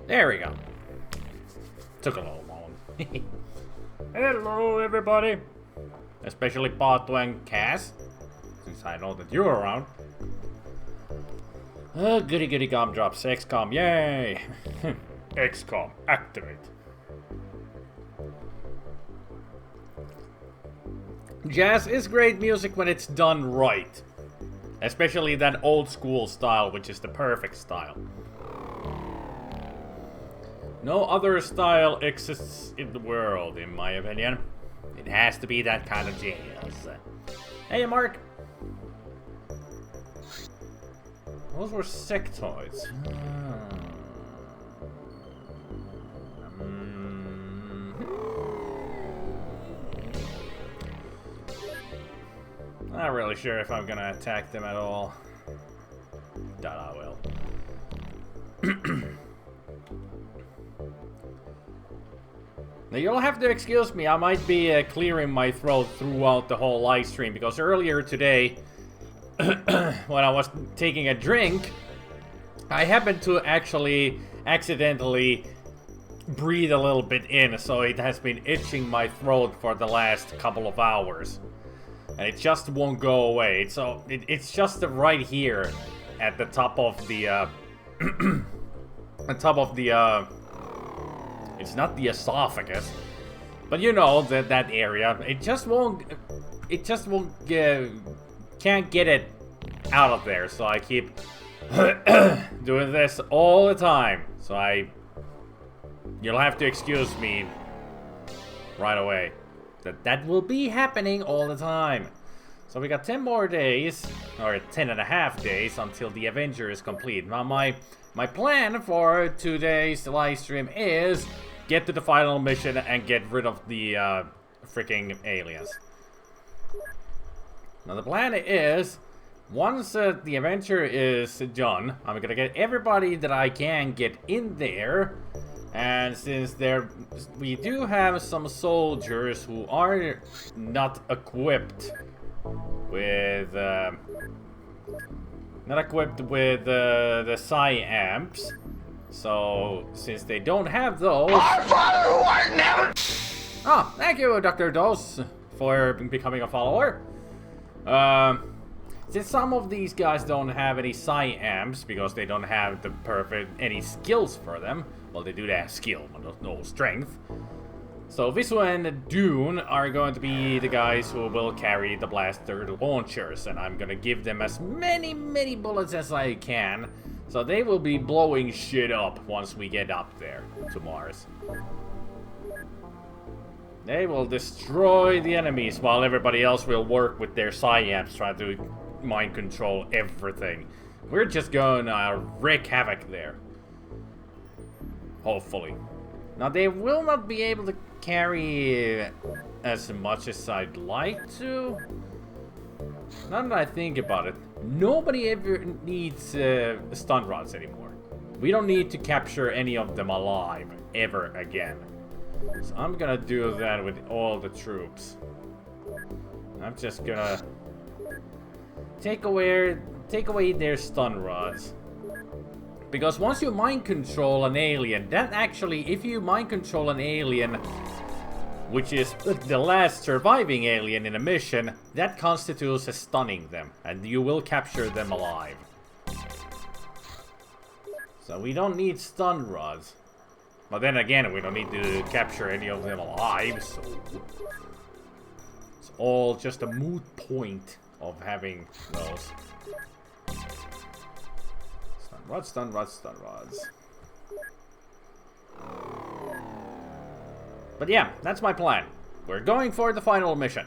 There we go. Took a little long. Hello, everybody. Especially Pato and Cass, since I know that you're around. Goody goody gumdrops. XCOM, yay! XCOM, activate. Jazz is great music when it's done right. Especially that old school style, which is the perfect style. No other style exists in the world, in my opinion. It has to be that kind of jazz. Hey, Mark. Those were sectoids. Not really sure if I'm gonna attack them at all. Doubt I will. Now you'll have to excuse me, I might be clearing my throat throughout the whole live stream, because earlier today, when I was taking a drink, I happened to actually accidentally breathe a little bit in, so it has been itching my throat for the last couple of hours. And it just won't go away. So it's just right here at the top of the it's not the esophagus, but you know that area. It just won't can't get it out of there. So I keep doing this all the time. So you'll have to excuse me right away. That will be happening all the time. So we got 10 more days, or 10 and a half days, until the Avenger is complete. Now my plan for today's live stream is get to the final mission and get rid of the freaking aliens. Now the plan is, once the Avenger is done, I'm gonna get everybody that I can get in there. And since we do have some soldiers who are not equipped with the psi amps, so since they don't have those, oh, thank you, Dr. Dose, for becoming a follower. Since some of these guys don't have any psi amps because they don't have any skills for them. Well, they do have skill, but no strength. So Visu and Dune are going to be the guys who will carry the blaster launchers, and I'm gonna give them as many bullets as I can, so they will be blowing shit up once we get up there to Mars. They will destroy the enemies while everybody else will work with their psi-amps trying to mind control everything. We're just gonna wreak havoc there. Hopefully. Now they will not be able to carry as much as I'd like to. Now that I think about it, nobody ever needs stun rods anymore. We don't need to capture any of them alive ever again. So I'm gonna do that with all the troops. I'm just gonna take away their stun rods. Because once you mind control an alien, that actually, if you mind control an alien, which is the last surviving alien in a mission, that constitutes as stunning them, and you will capture them alive. So we don't need stun rods. But then again, we don't need to capture any of them alive, so it's all just a moot point of having those. Stun rods. But yeah, that's my plan. We're going for the final mission.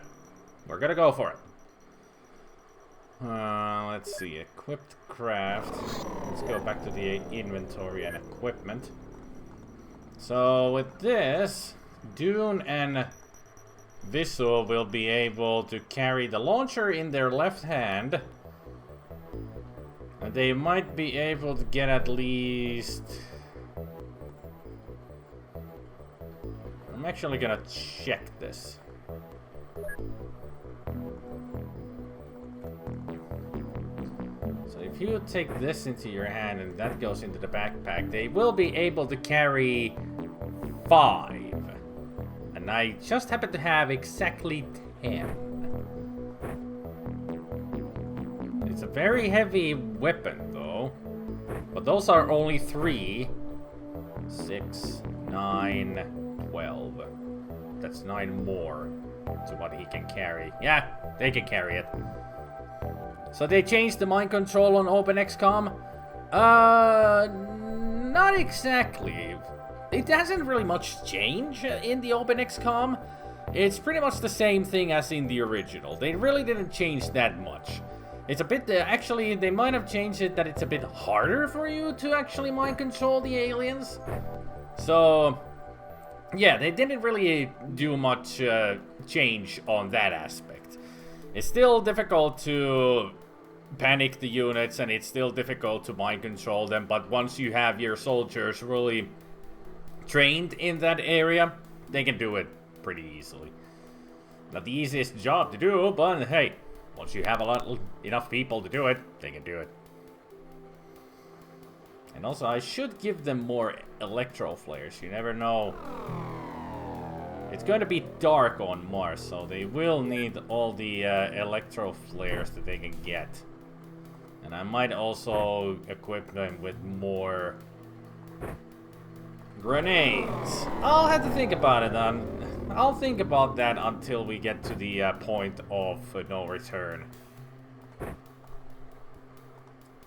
We're gonna go for it. Let's see, equipped craft. Let's go back to the inventory and equipment. So with this, Dune and Visu will be able to carry the launcher in their left hand. And they might be able to get at least... I'm actually gonna check this. So if if you take this into your hand and that goes into the backpack, they will be able to carry 5. And I just happen to have exactly 10. It's a very heavy weapon, though. But those are only 3. 6, 9, 12. That's 9 more to what he can carry. Yeah, they can carry it. So they changed the mind control on OPENXCOM? Not exactly. It hasn't really much change in the OPENXCOM. It's pretty much the same thing as in the original. They really didn't change that much. It's a bit, actually, they might have changed it that it's a bit harder for you to actually mind control the aliens. So, yeah, they didn't really do much change on that aspect. It's still difficult to panic the units, and it's still difficult to mind control them, but once you have your soldiers really trained in that area, they can do it pretty easily. Not the easiest job to do, but hey, once you have enough people to do it, they can do it. And also, I should give them more electro flares. You never know. It's going to be dark on Mars, so they will need all the electro flares that they can get. And I might also equip them with more grenades. I'll have to think about it. I'll think about that until we get to the point of no return.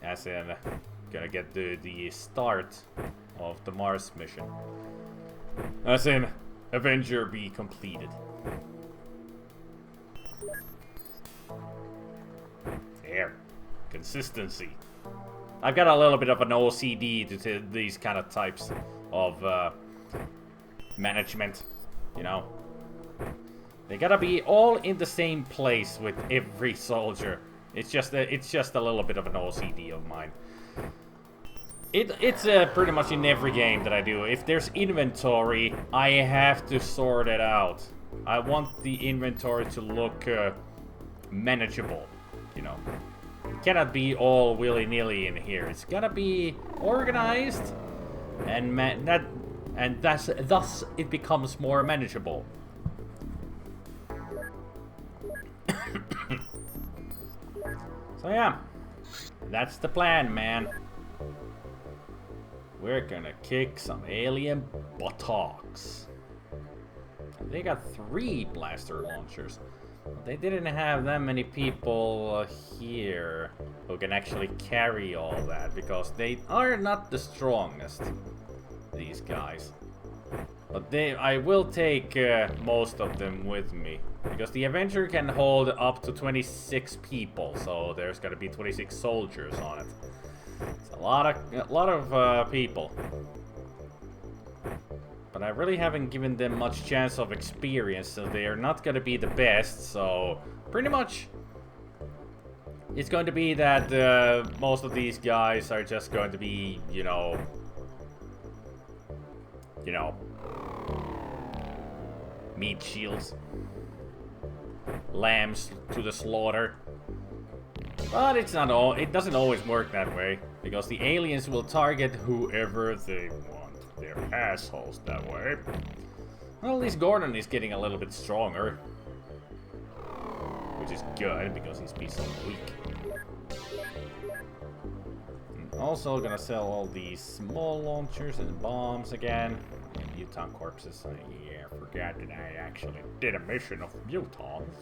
As in, gonna get the start of the Mars mission. As in, Avenger be completed. There. Consistency. I've got a little bit of an OCD to these kind of types of management, you know. They gotta be all in the same place with every soldier. It's just a little bit of an OCD of mine. It's pretty much in every game that I do. If there's inventory, I have to sort it out. I want the inventory to look manageable, you know. It cannot be all willy-nilly in here. It's gotta be organized, and thus it becomes more manageable. So yeah, that's the plan, man. We're gonna kick some alien buttocks. They got 3 blaster launchers. They didn't have that many people here who can actually carry all that, because they are not the strongest, these guys. But I will take most of them with me, because the Avenger can hold up to 26 people, so there's gonna be 26 soldiers on it. It's a lot of people. But I really haven't given them much chance of experience, so they are not gonna be the best, so pretty much it's going to be that most of these guys are just going to be, you know, meat shields. Lambs to the slaughter. But it's not all. It doesn't always work that way, because the aliens will target whoever they want. They're assholes that way. Well, at least Gordon is getting a little bit stronger, which is good because he's been so weak. I'm also gonna sell all these small launchers and bombs again. And mutant corpses. Yeah, I forgot that I actually did a mission of mutants.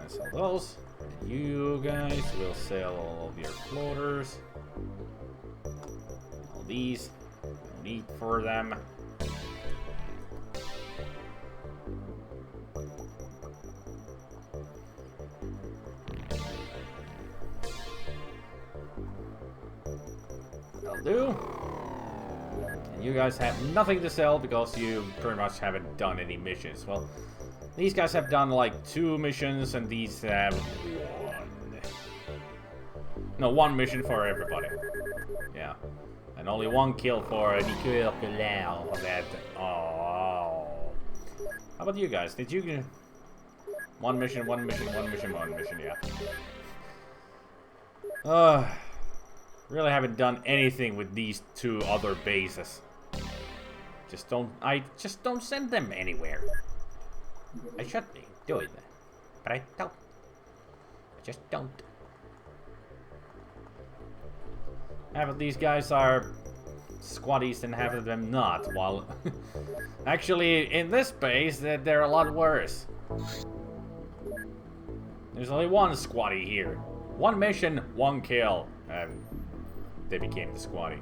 Sell those. And you guys will sell all of your floaters. All these. No need for them. That'll do. And you guys have nothing to sell because you pretty much haven't done any missions. Well, these guys have done like 2 missions, and these have 1. No, 1 mission for everybody. Yeah. And only 1 kill for Nicolas that. Oh. How about you guys? Did you One mission, yeah. Really haven't done anything with these two other bases. I just don't send them anywhere. I should be doing that, but I don't. I just don't. Half of these guys are squaddies and half of them not, while actually in this base they're a lot worse. There's only one squaddie here. One mission, one kill, and they became the squaddie.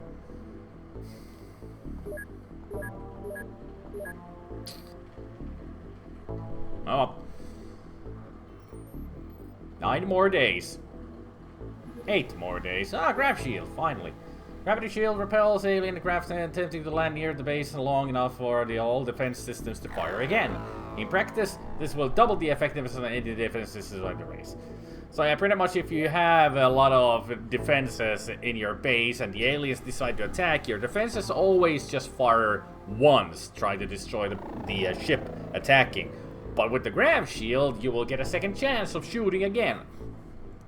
Oh. 9 more days. 8 more days. Ah, grav shield, finally. Gravity shield repels alien craft attempting to land near the base long enough for the all defense systems to fire again. In practice, this will double the effectiveness of any defense systems on the base. So yeah, pretty much if you have a lot of defenses in your base and the aliens decide to attack, your defenses always just fire once, trying to destroy the ship attacking. But with the grav shield, you will get a second chance of shooting again.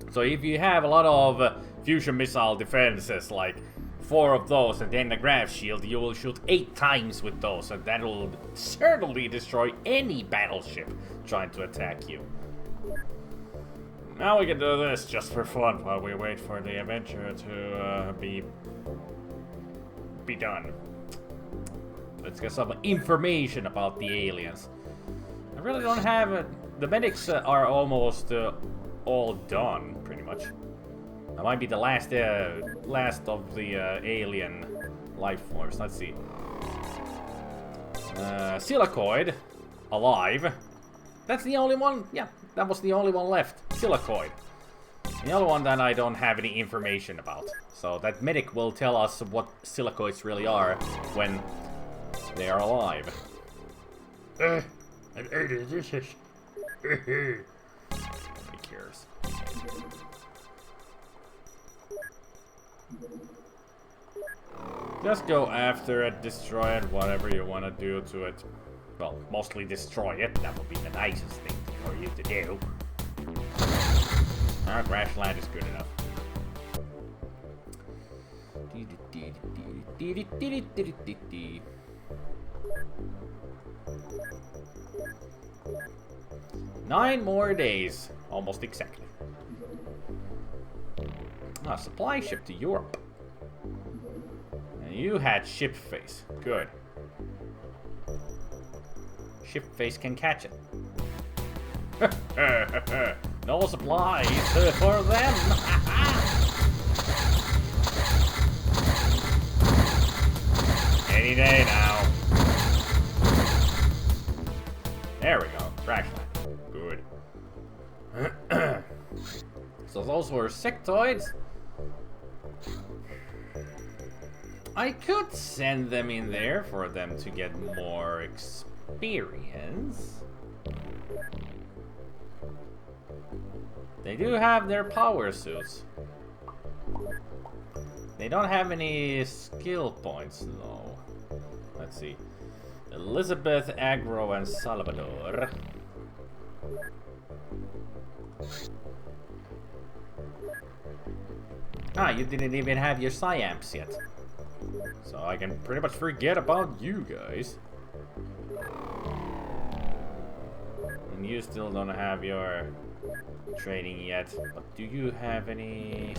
So if you have a lot of fusion missile defenses, like 4 of those, and then the grav shield, you will shoot 8 times with those, and that will certainly destroy any battleship trying to attack you. Now we can do this just for fun while we wait for the adventure to be done. Let's get some information about the aliens. I really don't have the medics are almost all done, pretty much. That might be the last of the alien life forms. Let's see. Silicoid, alive. That's the only one. Yeah, that was the only one left. Silicoid. The only one that I don't have any information about. So that medic will tell us what silicoids really are when they are alive. I've heard of this. Nobody cares. Just go after it, destroy it, whatever you want to do to it. Well, mostly destroy it. That would be the nicest thing for you to do. Our crash land is good enough. 9 more days. Almost exactly. Ah, supply ship to Europe. And you had ship face. Good. Ship face can catch it. No supplies for them. Any day now. There we go. Crash land. Good. So those were sectoids. I could send them in there for them to get more experience. They do have their power suits. They don't have any skill points though. Let's see. Elizabeth, Agro, and Salvador. Ah, you didn't even have your Psyamps yet. So I can pretty much forget about you guys. And you still don't have your training yet. But do you have any...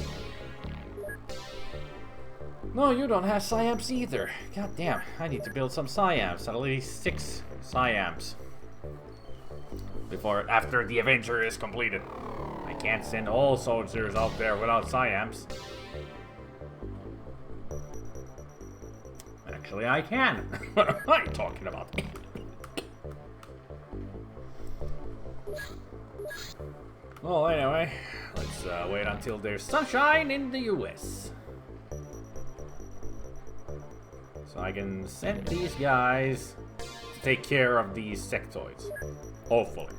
No, you don't have Psyamps either. God damn, I need to build some Psyamps. At least 6 Psyamps. After the adventure is completed. I can't send all soldiers out there without Psyamps. Actually, I can. What am I talking about? Well, anyway, let's wait until there's sunshine in the US. So I can send these guys to take care of these sectoids. Hopefully.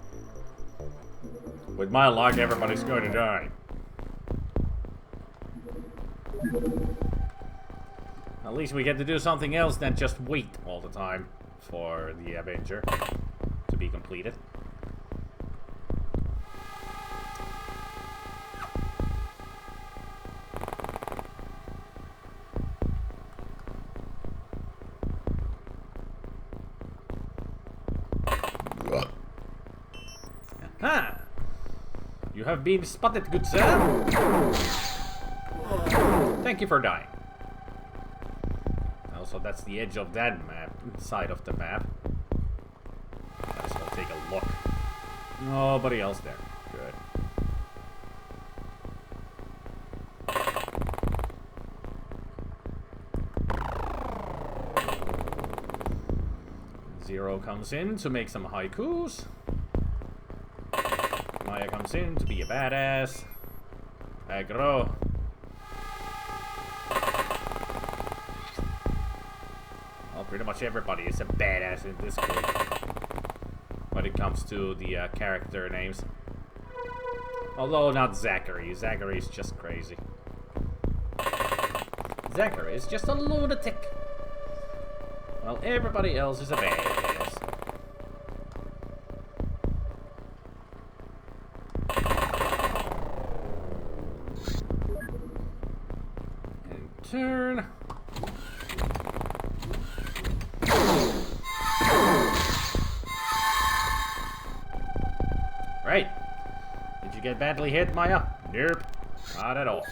With my luck, everybody's going to die. At least we get to do something else than just wait all the time for the adventure to be completed. Aha! You have been spotted, good sir. Thank you for dying. Also, that's the edge of that map, side of the map. Let's go take a look. Nobody else there. Good. Zero comes in to make some haikus. Maya comes in to be a badass. Aggro. Well, pretty much everybody is a badass in this game when it comes to the character names. Although not Zachary. Zachary is just crazy. Zachary is just a lunatic. Well, everybody else is a badass. And turn. Right. Did you get badly hit, Maya? Nope. Not at all.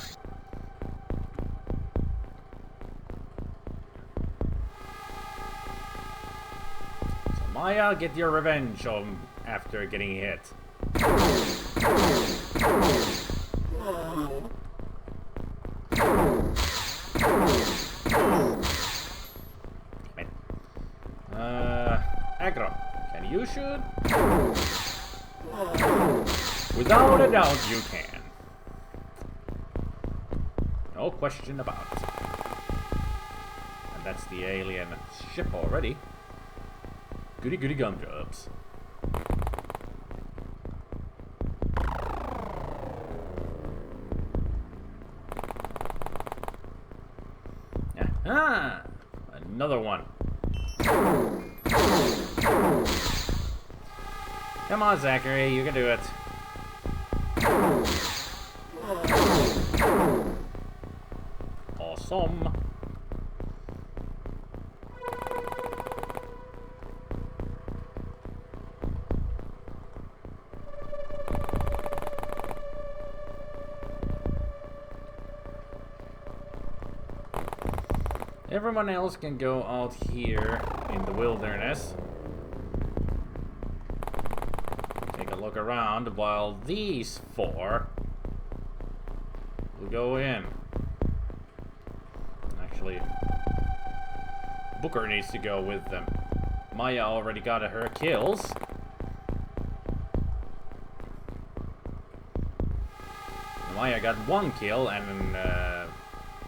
Maya, get your revenge on after getting hit. Aggro, can you shoot? Without a doubt, you can. No question about it. And that's the alien ship already. Goody goody gumdrops. Aha! Another one. Come on, Zachary, you can do it. Awesome. Everyone else can go out here in the wilderness. Take a look around while these four will go in. Actually, Booker needs to go with them. Maya already got her kills. Maya got one kill and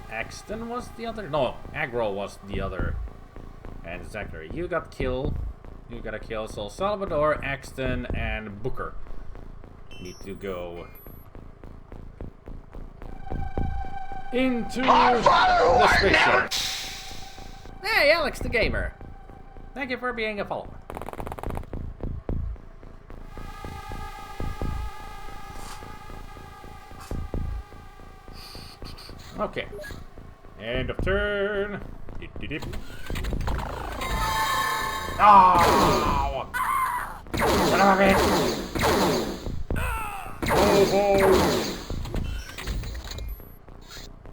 Axton was the other? No, Aggro was the other. And Zachary, you got kill. You got a kill. So Salvador, Axton, and Booker need to go into the spaceship. Hey, Alex the Gamer. Thank you for being a follower. Okay. End of turn. Oh! Son of a bitch! Oh,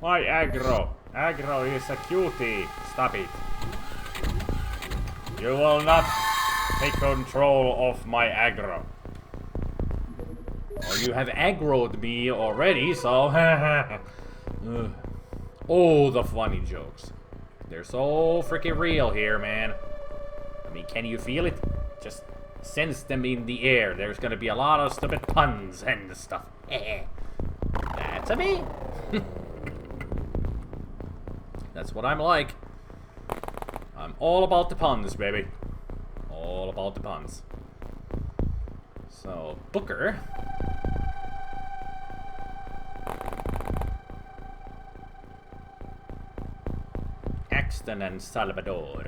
my Aggro. Aggro is a cutie. Stop it. You will not take control of my Aggro. Or you have aggroed me already, so... Oh, the funny jokes. They're so freaking real here, man. I mean, can you feel it? Just sense them in the air. There's gonna be a lot of stupid puns and stuff. That's a me. That's what I'm like. I'm all about the puns, baby. All about the puns. So, Booker... Axton and Salvador.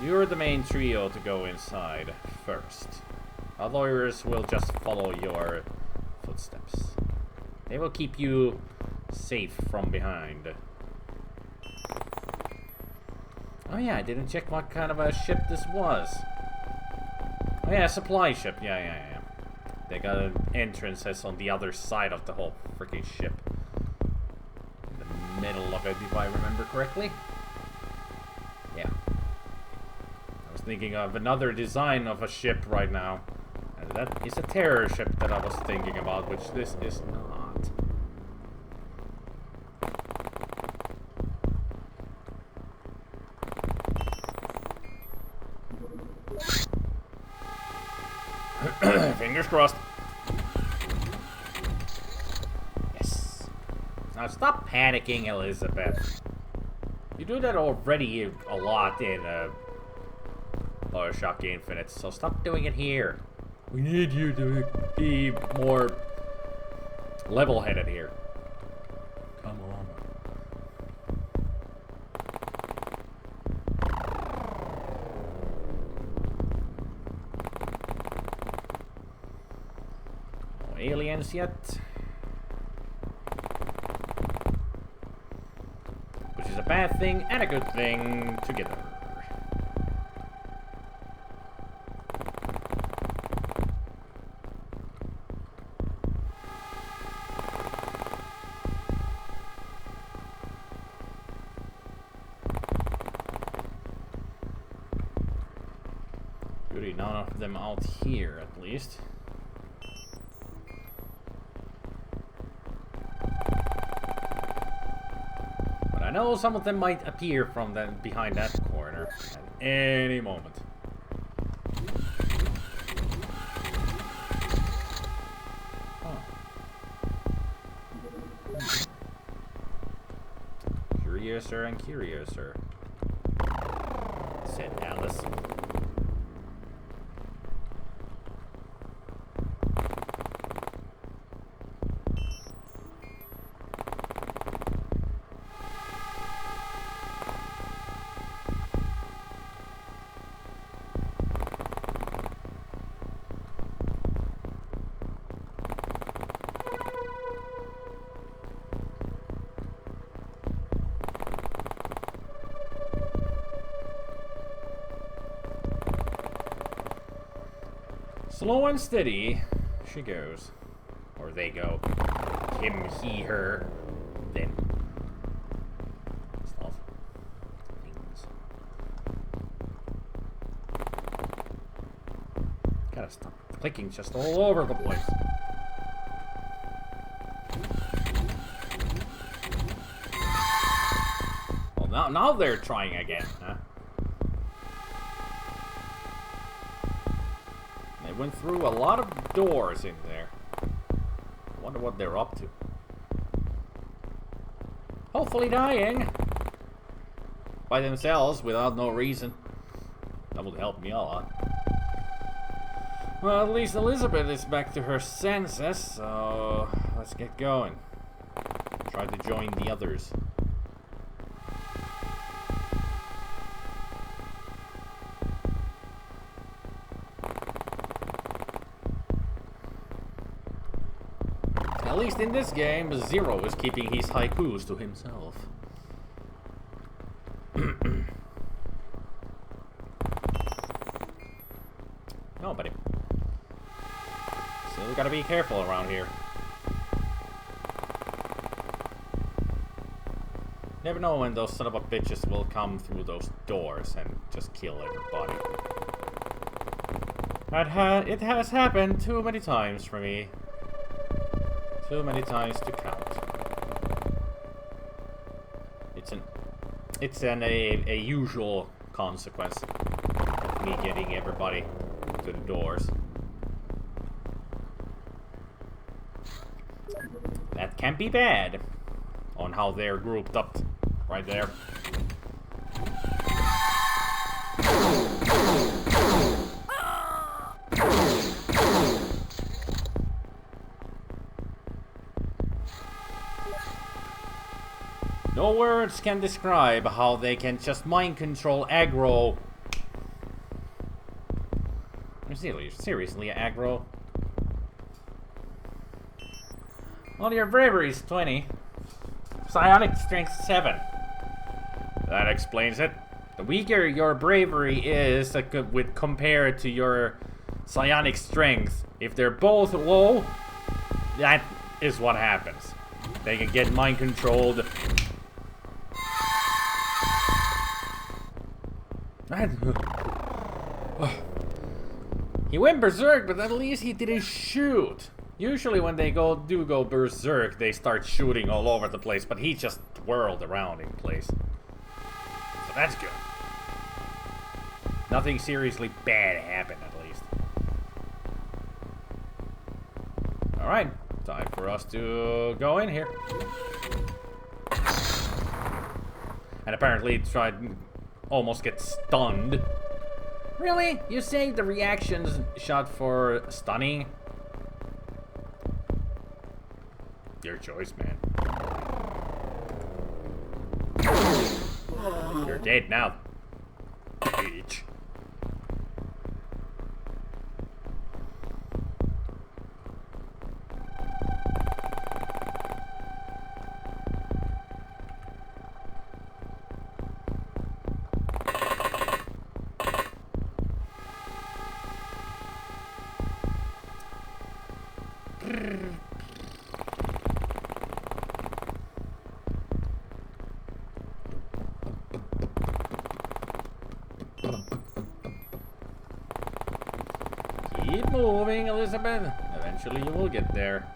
You're the main trio to go inside first. Others will just follow your footsteps. They will keep you safe from behind. Oh yeah, I didn't check what kind of a ship this was. Oh yeah, supply ship. Yeah. They got an entrances on the other side of the whole freaking ship. In the middle of it, if I remember correctly. Yeah. I was thinking of another design of a ship right now. And that is a terror ship that I was thinking about, which this is not. Fingers crossed. Yes. Now stop panicking, Elizabeth. You do that already a lot in Bioshock Infinite, so stop doing it here. We need you to be more level-headed here. Come on. No aliens yet. Which is a bad thing and a good thing together. None of them out here, at least. But I know some of them might appear from behind that corner at any moment. Oh. Curiouser and curiouser, said Alice. Slow and steady, she goes. Or they go. Him, he, her, them. Stuff. Things. Gotta stop clicking just all over the place. Well, now they're trying again, huh? Went through a lot of doors in there. I wonder what they're up to. Hopefully dying by themselves without no reason. That would help me a lot. Well, at least Elizabeth is back to her senses, so let's get going. Try to join the others. At least in this game, Zero is keeping his haikus to himself. Nobody. Still gotta be careful around here. Never know when those son of a bitches will come through those doors and just kill everybody. It has happened too many times for me. Too many times to count. It's a usual consequence of me getting everybody to the doors. That can be bad on how they're grouped up right there. No words can describe how they can just mind control aggro. Seriously, aggro. Well, your bravery is 20. Psionic strength 7. That explains it. The weaker your bravery is with compared to your psionic strength, if they're both low, that is what happens. They can get mind controlled. He went berserk, but at least he didn't shoot. Usually when they do go berserk, they start shooting all over the place, but he just twirled around in place. So that's good. Nothing seriously bad happened, at least. Alright, time for us to go in here. And apparently tried almost get stunned. Really? You saved the reactions shot for stunning? Your choice, man. You're dead now, bitch. Keep moving, Elizabeth. Eventually you will get there.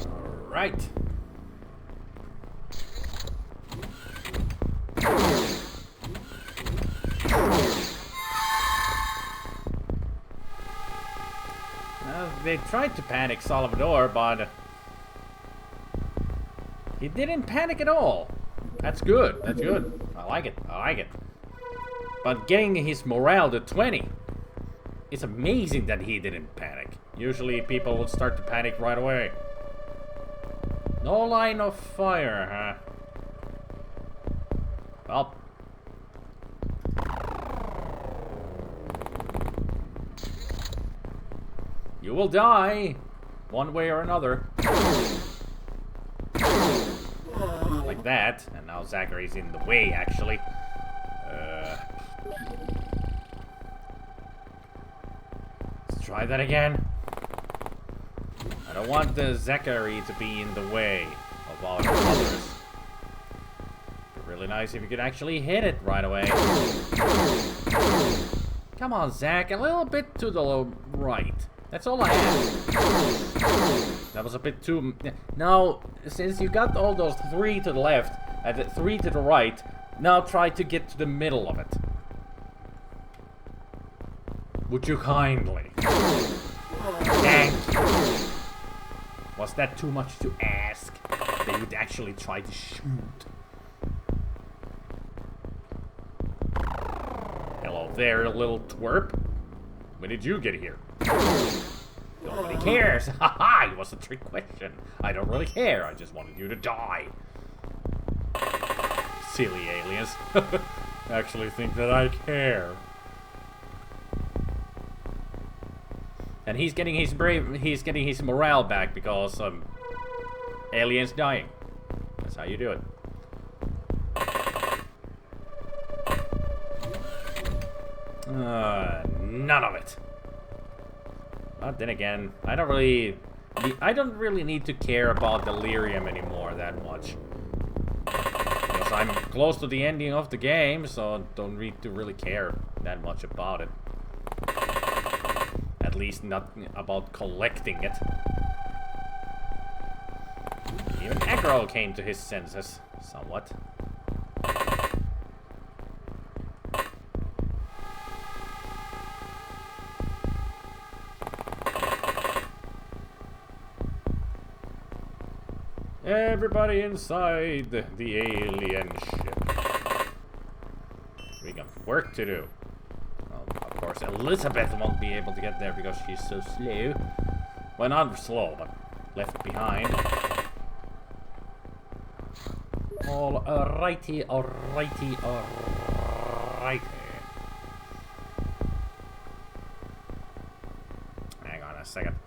All right. They tried to panic Salvador, but he didn't panic at all. That's good. That's good. I like it. I like it. But getting his morale to 20, it's amazing that he didn't panic. Usually people would start to panic right away. No line of fire, huh? Well. You will die, one way or another. Like that, and now Zachary's in the way, actually. Let's try that again. I don't want the Zachary to be in the way of all the others. It'd be really nice if you could actually hit it right away. Come on, Zach, a little bit to the right. That's all I have. That was a bit too... Now, since you got all those 3 to the left and 3 to the right, now try to get to the middle of it. Would you kindly? Thank you. Was that too much to ask? They would actually try to shoot. Hello there, little twerp. When did you get here? Nobody cares. Haha, it was a trick question. I don't really care. I just wanted you to die. Silly aliens. Actually think that I care. And he's getting his morale back because aliens dying. That's how you do it. None of it. But then again, I don't really need to care about delirium anymore that much. Because I'm close to the ending of the game, so I don't need to really care that much about it. At least not about collecting it. Even Aggro came to his senses, somewhat. Everybody inside the alien ship. We got work to do. Well, of course, Elizabeth won't be able to get there because she's so slow. Well, not slow, but left behind. Alrighty, alrighty, alrighty. Hang on a second.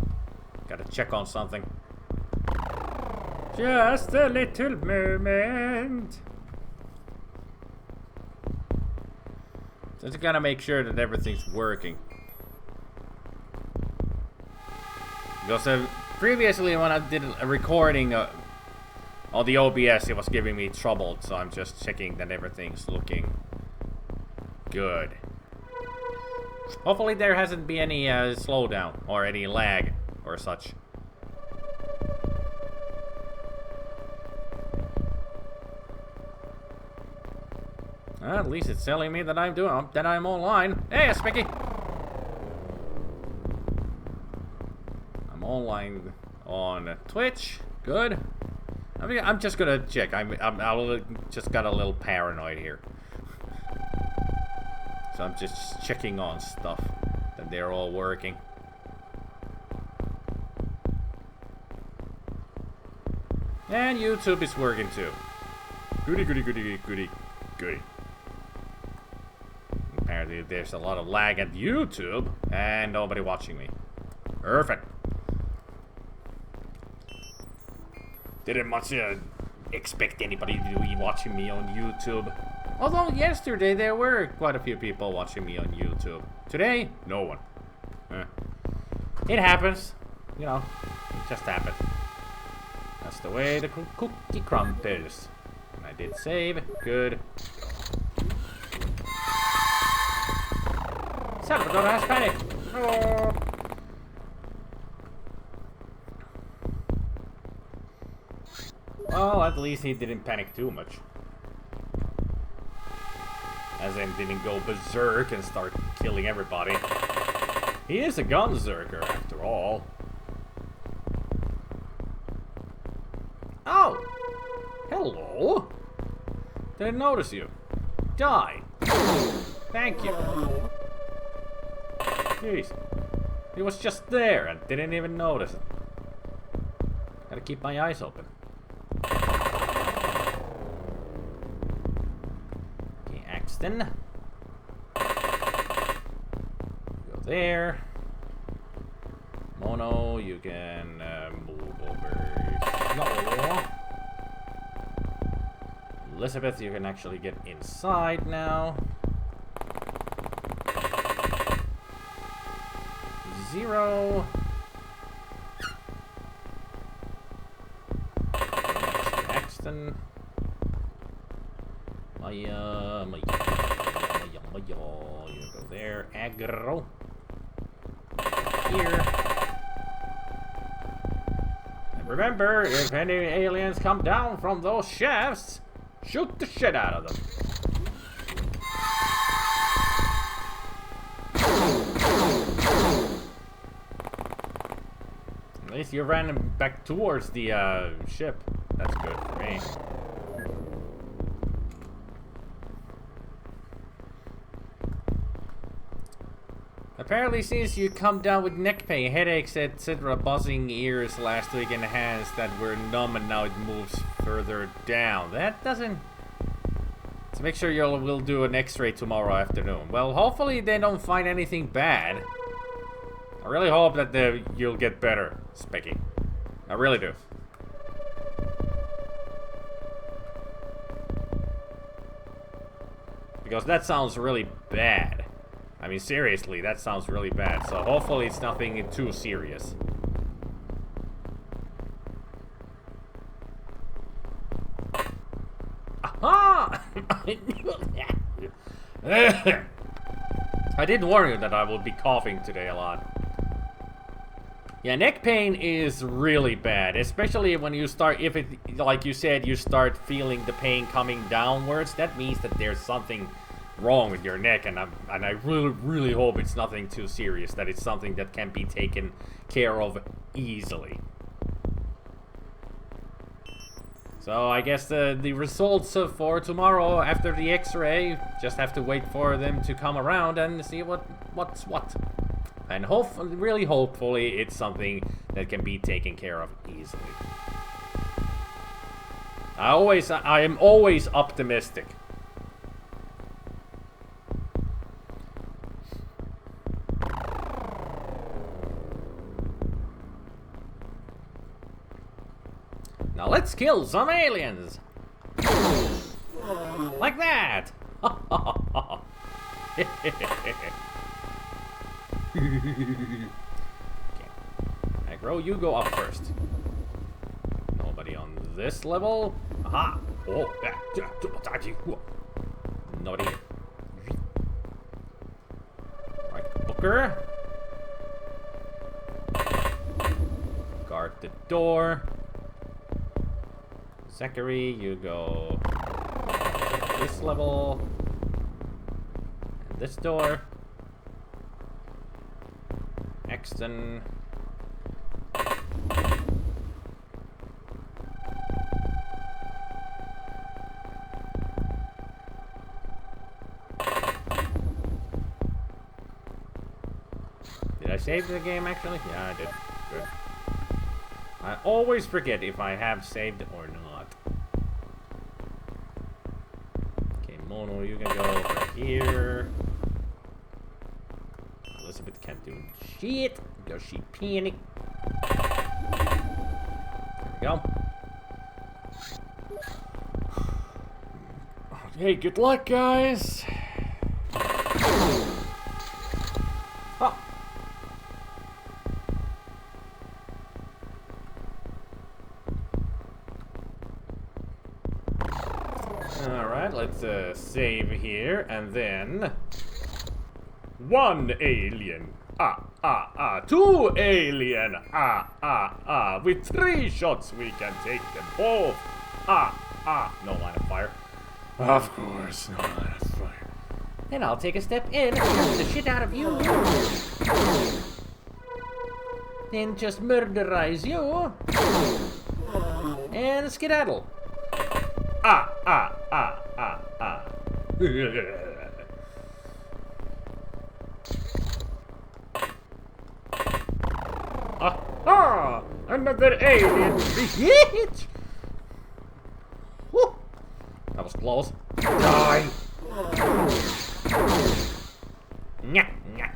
Gotta check on something. Just a little moment. Just gotta make sure that everything's working. Because previously when I did a recording on the OBS, it was giving me trouble, so I'm just checking that everything's looking good. Hopefully there hasn't been any slowdown or any lag or such. At least it's telling me that I'm online. Hey, Spicky! I'm online on Twitch. Good. I'm just gonna check. I just got a little paranoid here. So I'm just checking on stuff that they're all working. And YouTube is working too. Goody, goody, goody, goody, goody. Apparently there's a lot of lag at YouTube and nobody watching me. Perfect. Didn't much expect anybody to be watching me on YouTube. Although yesterday there were quite a few people watching me on YouTube. Today, no one. It happens. You know, it just happened. That's the way the cookie crumbles. And I did save. Good. Salvador has panic. Oh. Well, at least he didn't panic too much. As in, didn't go berserk and start killing everybody. He is a gunzerker, after all. Oh! Hello! Didn't notice you. Die! Thank you. Jeez. He was just there and didn't even notice it. Gotta keep my eyes open. Okay, Axton. Go there. Mono, you can move over. No. Elizabeth, you can actually get inside now. 0. Axton. Maya. You go there. Aggro. Here. And remember, if any aliens come down from those shafts, shoot the shit out of them. At least you ran back towards the ship. That's good for me. Apparently, since you come down with neck pain, headaches, etc., buzzing ears last week, and hands that were numb, and now it moves further down. That doesn't... So make sure we'll do an X-ray tomorrow afternoon. Well, hopefully they don't find anything bad. I really hope that you'll get better, Specky. I really do. Because that sounds really bad. I mean, seriously, that sounds really bad. So hopefully it's nothing too serious. Aha! I did warn you that I will be coughing today a lot. Yeah, neck pain is really bad, especially when you start, if it, like you said, you start feeling the pain coming downwards. That means that there's something wrong with your neck, and I really hope it's nothing too serious, that it's something that can be taken care of easily. So I guess the results for tomorrow after the X-ray, just have to wait for them to come around and see what's what. And really hopefully it's something that can be taken care of easily. I am always optimistic. Now let's kill some aliens. Like that. Okay. Aggro, you go up first. Nobody on this level. Aha! Oh, nobody here. Right, Booker. Guard the door. Zachary, you go this level. And this door. Exton. Did I save the game actually? Yeah, I did. Good. I always forget if I have saved or not. Okay, Mono, you can go over here. Elizabeth can't do shit because she panicked. There we go. Okay, good luck, guys. Oh. Alright, let's save here, and then... 1 alien! Two alien! With 3 shots we can take them both! No line of fire. Of course, no line of fire. Then I'll take a step in and shoot the shit out of you. Then just murderize you. And skedaddle. Aha! Another alien! Bitch! Woo! That was close. Die! Nyah, nyah.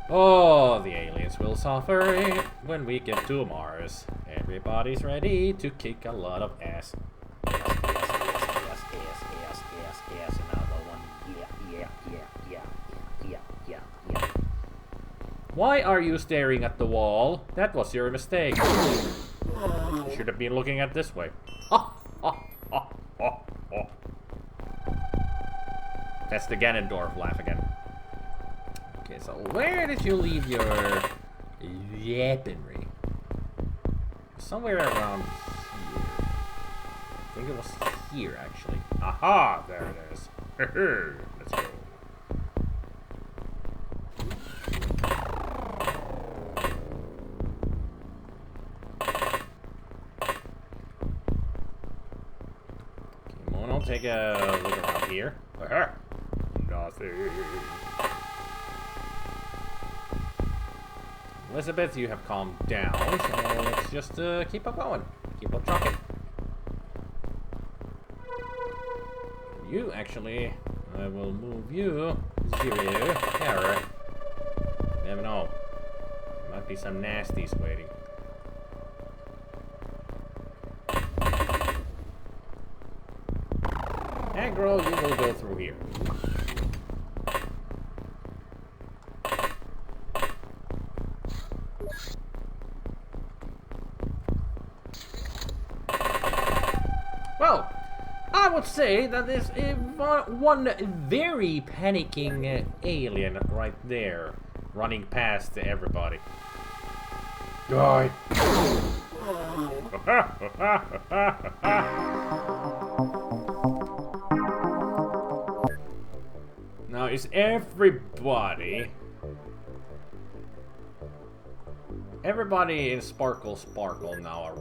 Oh, the aliens will suffer when we get to Mars. Everybody's ready to kick a lot of ass. Yes. Another one. Yeah. Why are you staring at the wall? That was your mistake. You should have been looking at this way. That's the Ganondorf laugh again. Okay, so where did you leave your weaponry? Somewhere around here. I think it was here, actually. Aha! There it is. Let's go. Okay, Mono, take a look around here. Aha! Nothing. Elizabeth, you have calmed down, so let's just keep on going. Keep on trucking. You, actually, I will move you. 0. Terror. Never know. There might be some nasties waiting. Aggro, you will go through here. Well, I would say that there's one very panicking alien right there, running past everybody. Die! Now, is everybody in Sparkle now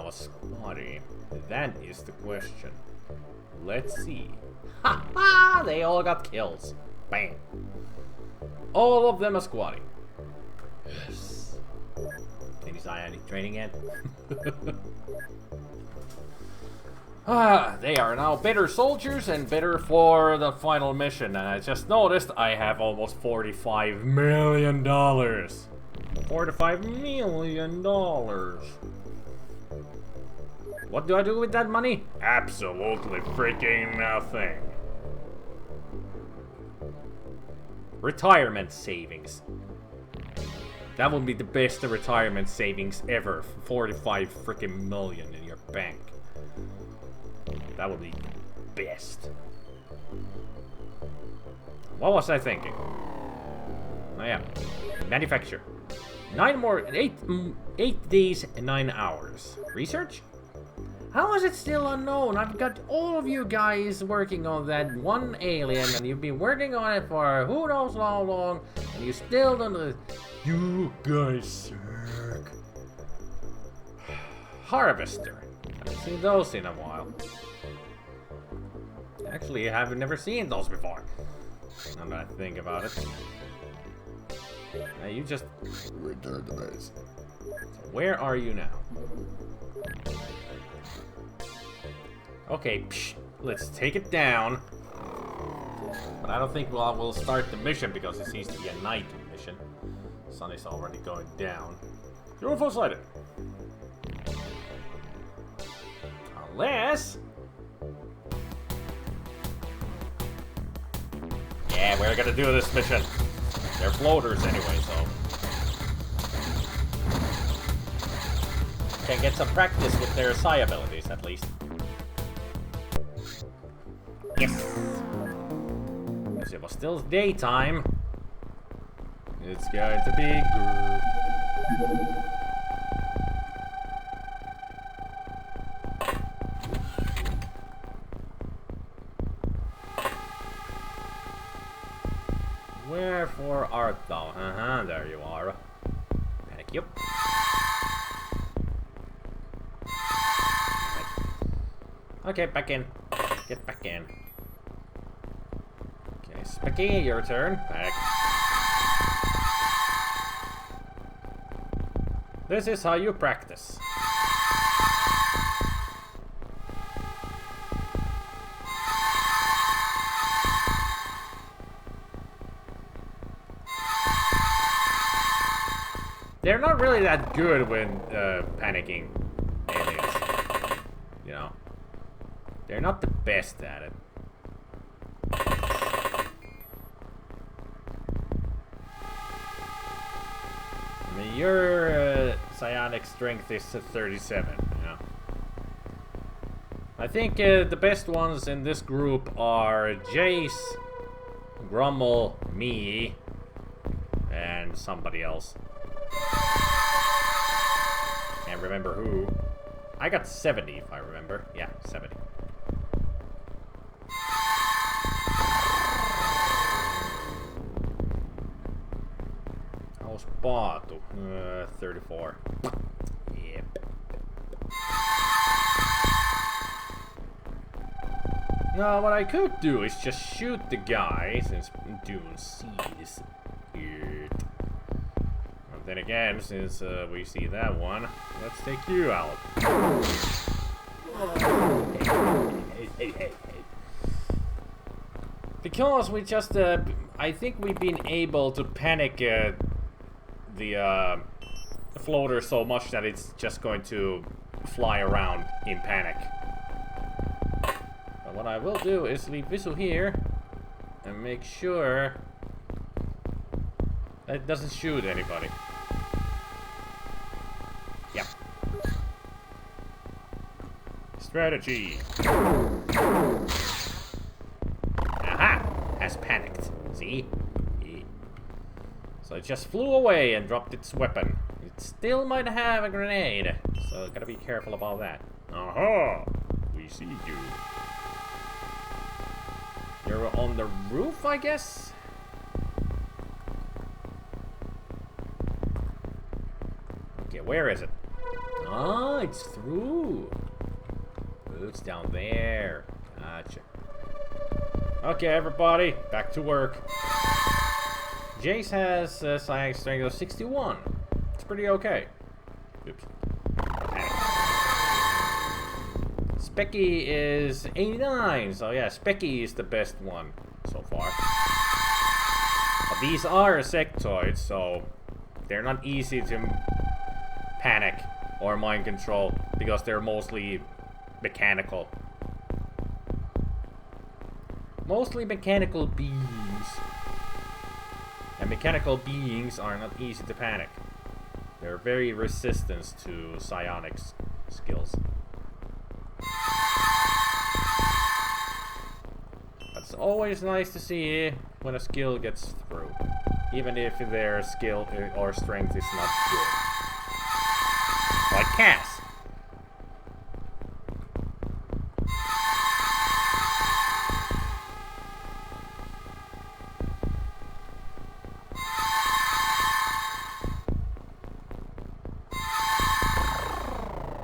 a squatty? That is the question. Let's see. Ha ha! They all got kills. Bam. All of them are squatty. Yes. Any psionic training yet? They are now better soldiers and better for the final mission. And I just noticed I have almost $45 million. $45 million. What do I do with that money? Absolutely freaking nothing. Retirement savings. That would be the best retirement savings ever. 45 freaking million in your bank. That would be the best. What was I thinking? Oh yeah. Manufacture. 8 days and 9 hours. Research? How is it still unknown? I've got all of you guys working on that one alien, and you've been working on it for who knows how long, and you still don't know. You guys suck. Harvester. Haven't seen those in a while. Actually, I have never seen those before. Now that I think about it. Now you just return to base. So where are you now? Okay, let's take it down. But I don't think we'll start the mission because it seems to be a night mission. The sun is already going down. UFO sighted. Unless... yeah, we're gonna do this mission. They're floaters anyway, so... can get some practice with their psi abilities, at least. Yes! Because it was still daytime. It's going to be good. Wherefore art thou? There you are. Thank you. Okay, back in. Get back in. Okay, Specky, your turn. Back. This is how you practice. They're not really that good when panicking aliens. You know. They're not the best at it. I mean, your psionic strength is 37, you know. I think the best ones in this group are Jace, Grummel, me, and somebody else. Can't remember who. I got 70 if I remember. Yeah, 70. How's Batu? 34. Yep. Now what I could do is just shoot the guy since Dune sees it. Then again, since we see that one, let's take you out. Hey. Because we just, I think we've been able to panic the floater so much that it's just going to fly around in panic. But what I will do is leave Visu here and make sure that it doesn't shoot anybody. Yep. Strategy. Aha! Has panicked. See? So it just flew away and dropped its weapon. It still might have a grenade, so gotta be careful about that. Aha! We see you. You're on the roof, I guess? Okay, where is it? Ah, it's through. Oh, it's down there. Gotcha. Okay, everybody, back to work. Jace has psionic strength of 61. It's pretty okay. Oops. Specky is 89, so yeah, Specky is the best one so far. But these are sectoids, so they're not easy to panic or mind control because they're mostly mechanical. Mostly mechanical beings. And mechanical beings are not easy to panic. They're very resistant to psionics skills. It's always nice to see when a skill gets through, even if their skill or strength is not good. Like Cass.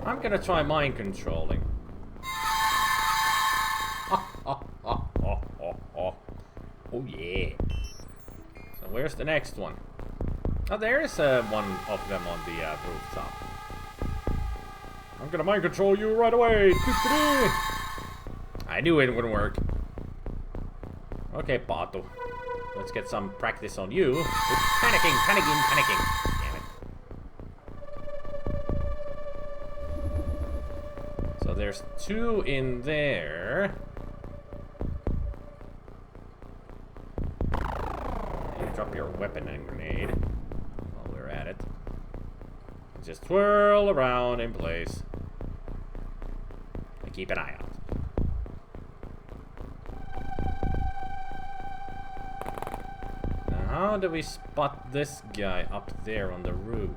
I'm gonna try mind controlling. Oh yeah. So where's the next one? Oh, there is one of them on the rooftop. I'm gonna mind control you right away. I knew it wouldn't work. Okay, Pato. Let's get some practice on you. Panicking. Damn it. So there's 2 in there. Drop your weapon and grenade while we're at it. Just twirl around in place and keep an eye out. Now, how do we spot this guy up there on the roof?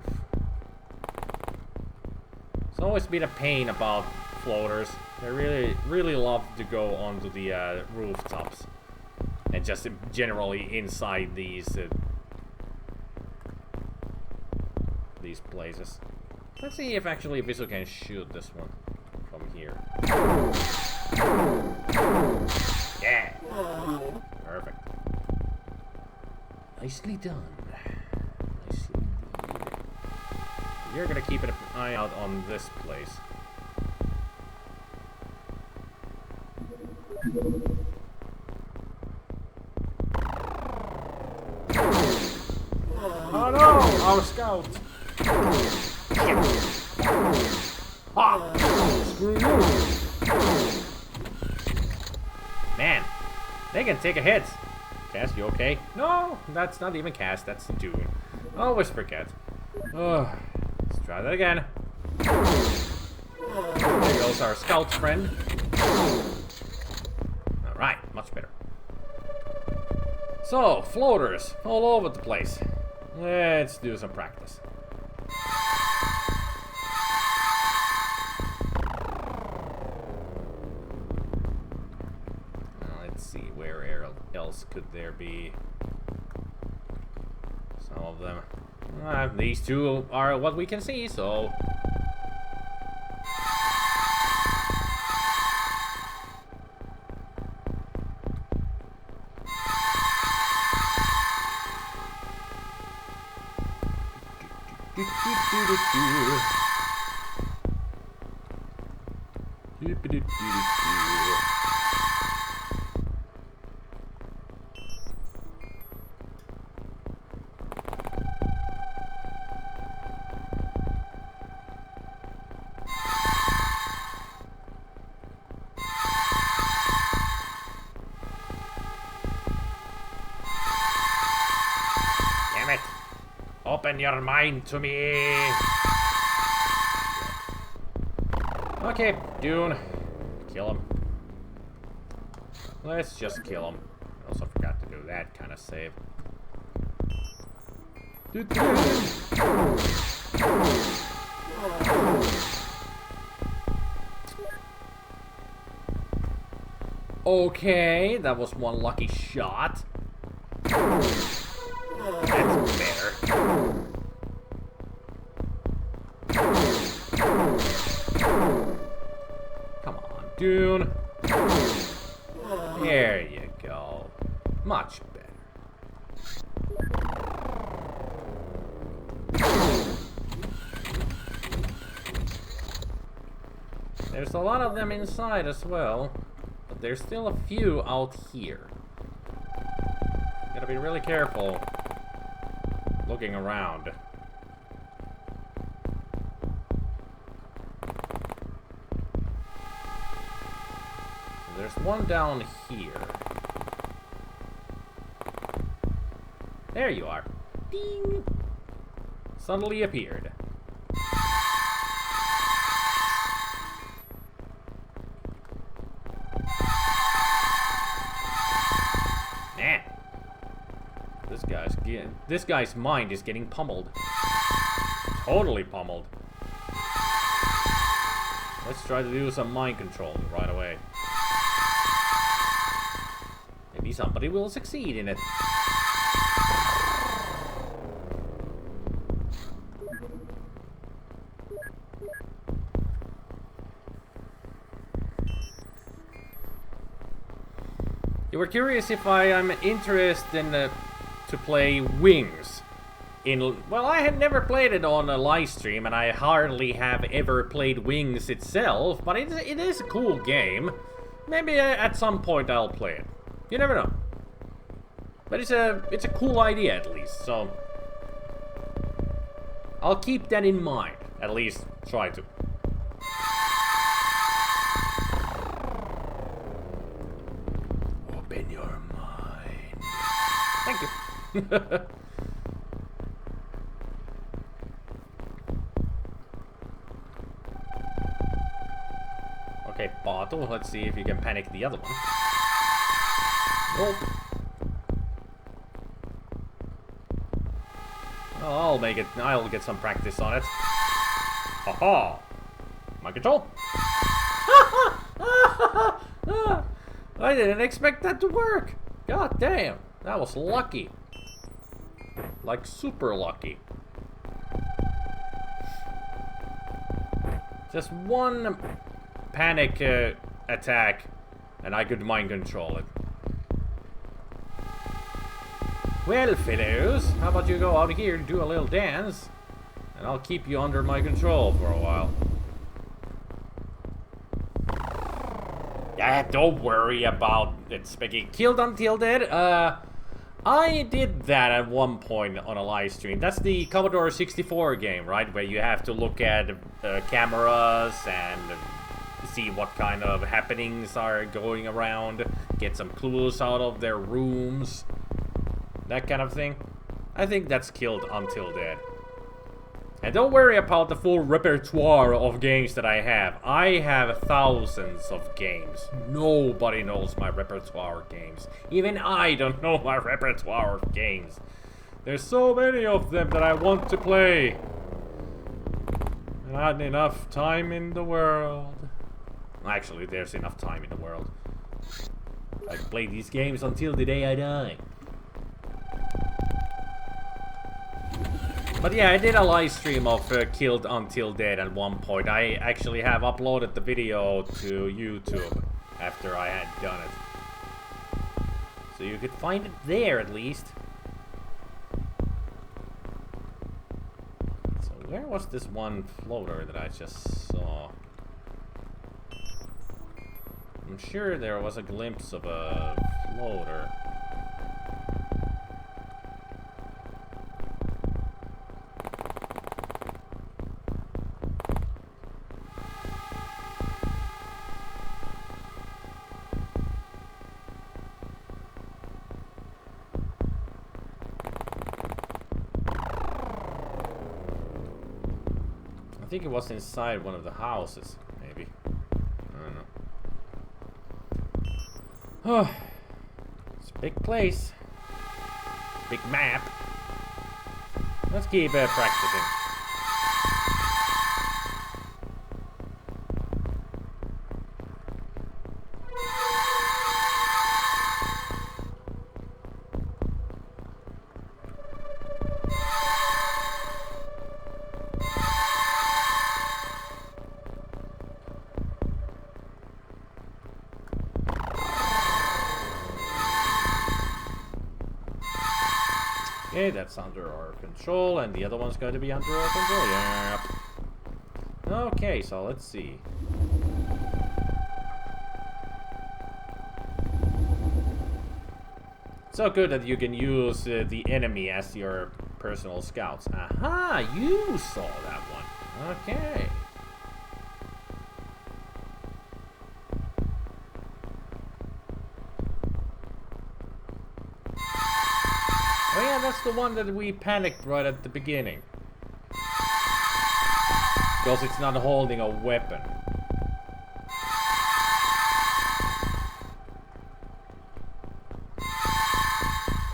It's always been a pain about floaters. They really love to go onto the rooftops. And just generally inside these places. Let's see if actually Visual can shoot this one from here. Yeah! Perfect. Nicely done. Nicely done. You're gonna keep an eye out on this place. Oh no! Our scout! Ah! Screw you! Man, they can take a hit. Cass, you okay? No, that's not even Cass, that's Dune. Always forget. Oh, let's try that again. There goes our scout friend. Alright, much better. So, floaters all over the place. Let's do some practice. Let's see, where else could there be? Some of them. These 2 are what we can see, so... Damn it! Open your mind to me! Okay, Dune. Kill him. Let's just kill him. I also forgot to do that kind of save. Okay, that was one lucky shot. That's better. Come on, Dune. There you go. Much better. There's a lot of them inside as well, but there's still a few out here. Gotta be really careful looking around. There's one down here. There you are. Ding! Suddenly appeared. Man. This guy's mind is getting pummeled. Totally pummeled. Let's try to do some mind control right away. Maybe somebody will succeed in it. You were curious if I am interested in to play Wings. Well, I had never played it on a live stream, and I hardly have ever played Wings itself, but it is a cool game. Maybe at some point I'll play it. You never know. But it's a cool idea at least, so I'll keep that in mind. At least try to. Open your mind. Thank you. Okay, bottle. Let's see if you can panic the other one. Nope. Oh, I'll make it. I'll get some practice on it. Haha! My control. I didn't expect that to work. God damn, that was lucky. Like super lucky. Just one panic attack, and I could mind control it. Well, fellows, how about you go out here and do a little dance, and I'll keep you under my control for a while. Yeah, don't worry about it, Spicky. Killed Until Dead? I did that at one point on a live stream. That's the Commodore 64 game, right? Where you have to look at cameras and see what kind of happenings are going around, get some clues out of their rooms, that kind of thing. I think that's Killed Until Dead. And don't worry about the full repertoire of games that I have. I have thousands of games. Nobody knows my repertoire of games. Even I don't know my repertoire of games. There's so many of them that I want to play. Not enough time in the world. Actually, there's enough time in the world. I can play these games until the day I die. But yeah, I did a live stream of Killed Until Dead at one point. I actually have uploaded the video to YouTube after I had done it. So you could find it there at least. So where was this one floater that I just saw? I'm sure there was a glimpse of a floater. I think it was inside one of the houses, maybe. I don't know. Oh, it's a big place. Big map. Let's keep practicing. Okay, that's under our control, and the other one's going to be under our control. Yep. Okay, so let's see. So good that you can use the enemy as your personal scouts. Aha, you saw that one. Okay. Oh yeah, that's the one that we panicked right at the beginning. Because it's not holding a weapon.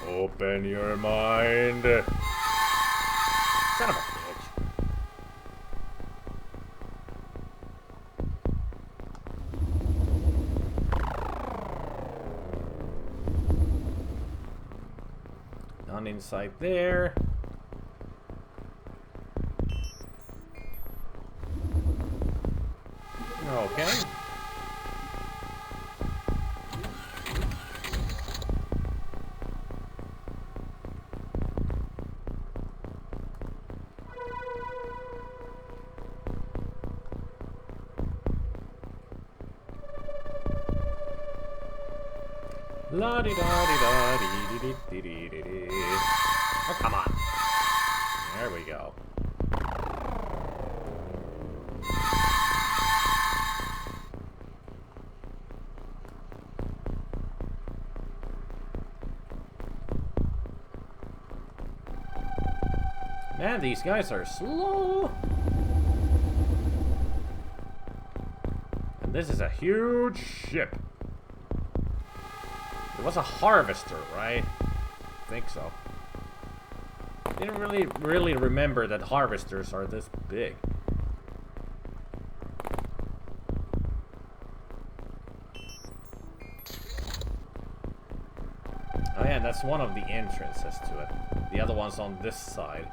Open your mind. Son of a bitch. None inside there. Okay. La di da di da di di di di di di. Oh, come on. There we go. Man, these guys are slow. And this is a huge ship. It was a harvester, right? I think so. Didn't really remember that harvesters are this big. Oh yeah, that's one of the entrances to it. The other one's on this side.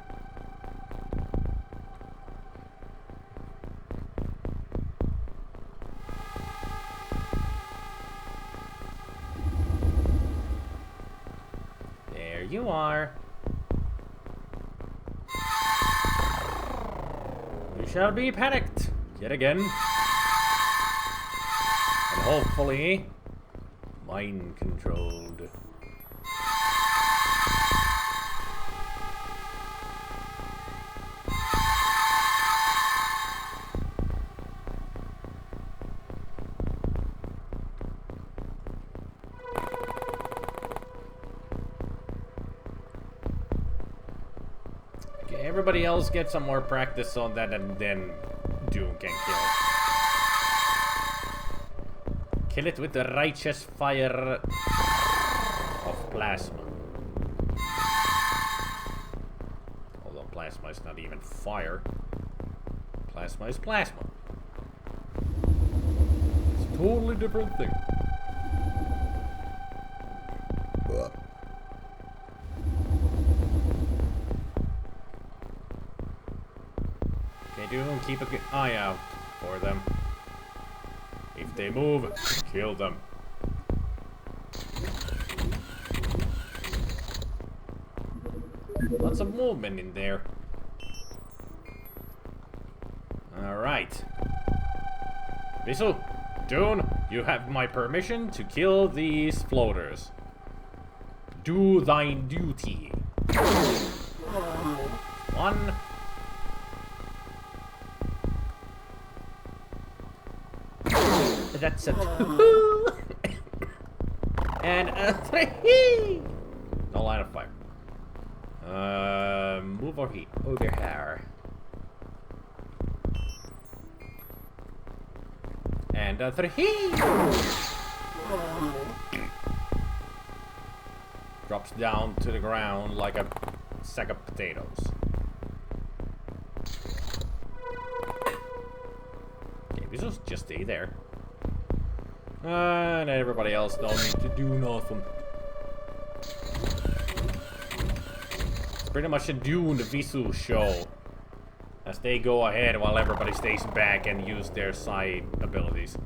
There you are. You shall be panicked yet again. And hopefully mind controlled. Everybody else get some more practice on that, and then Doom can kill it. Kill it with the righteous fire of plasma. Although plasma is not even fire. Plasma is plasma. It's a totally different thing. Keep an eye out for them. If they move, kill them. Lots of movement in there. Alright. Whistle, Dune, you have my permission to kill these floaters. Do thine duty. One. That's a 2. And a 3. No line of fire. Move over here. And a 3. Drops down to the ground like a sack of potatoes. Okay, this will just stay there. And everybody else don't need to do nothing. It's pretty much a Dune Visu show. As they go ahead while everybody stays back and use their side abilities.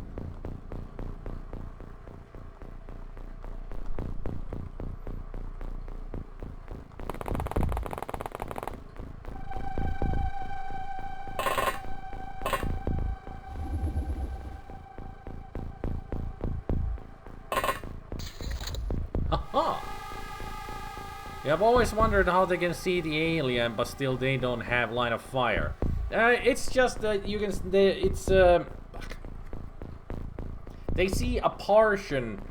Aha! Yeah, I've always wondered how they can see the alien, but still they don't have line of fire. It's just that you can. They see a portion.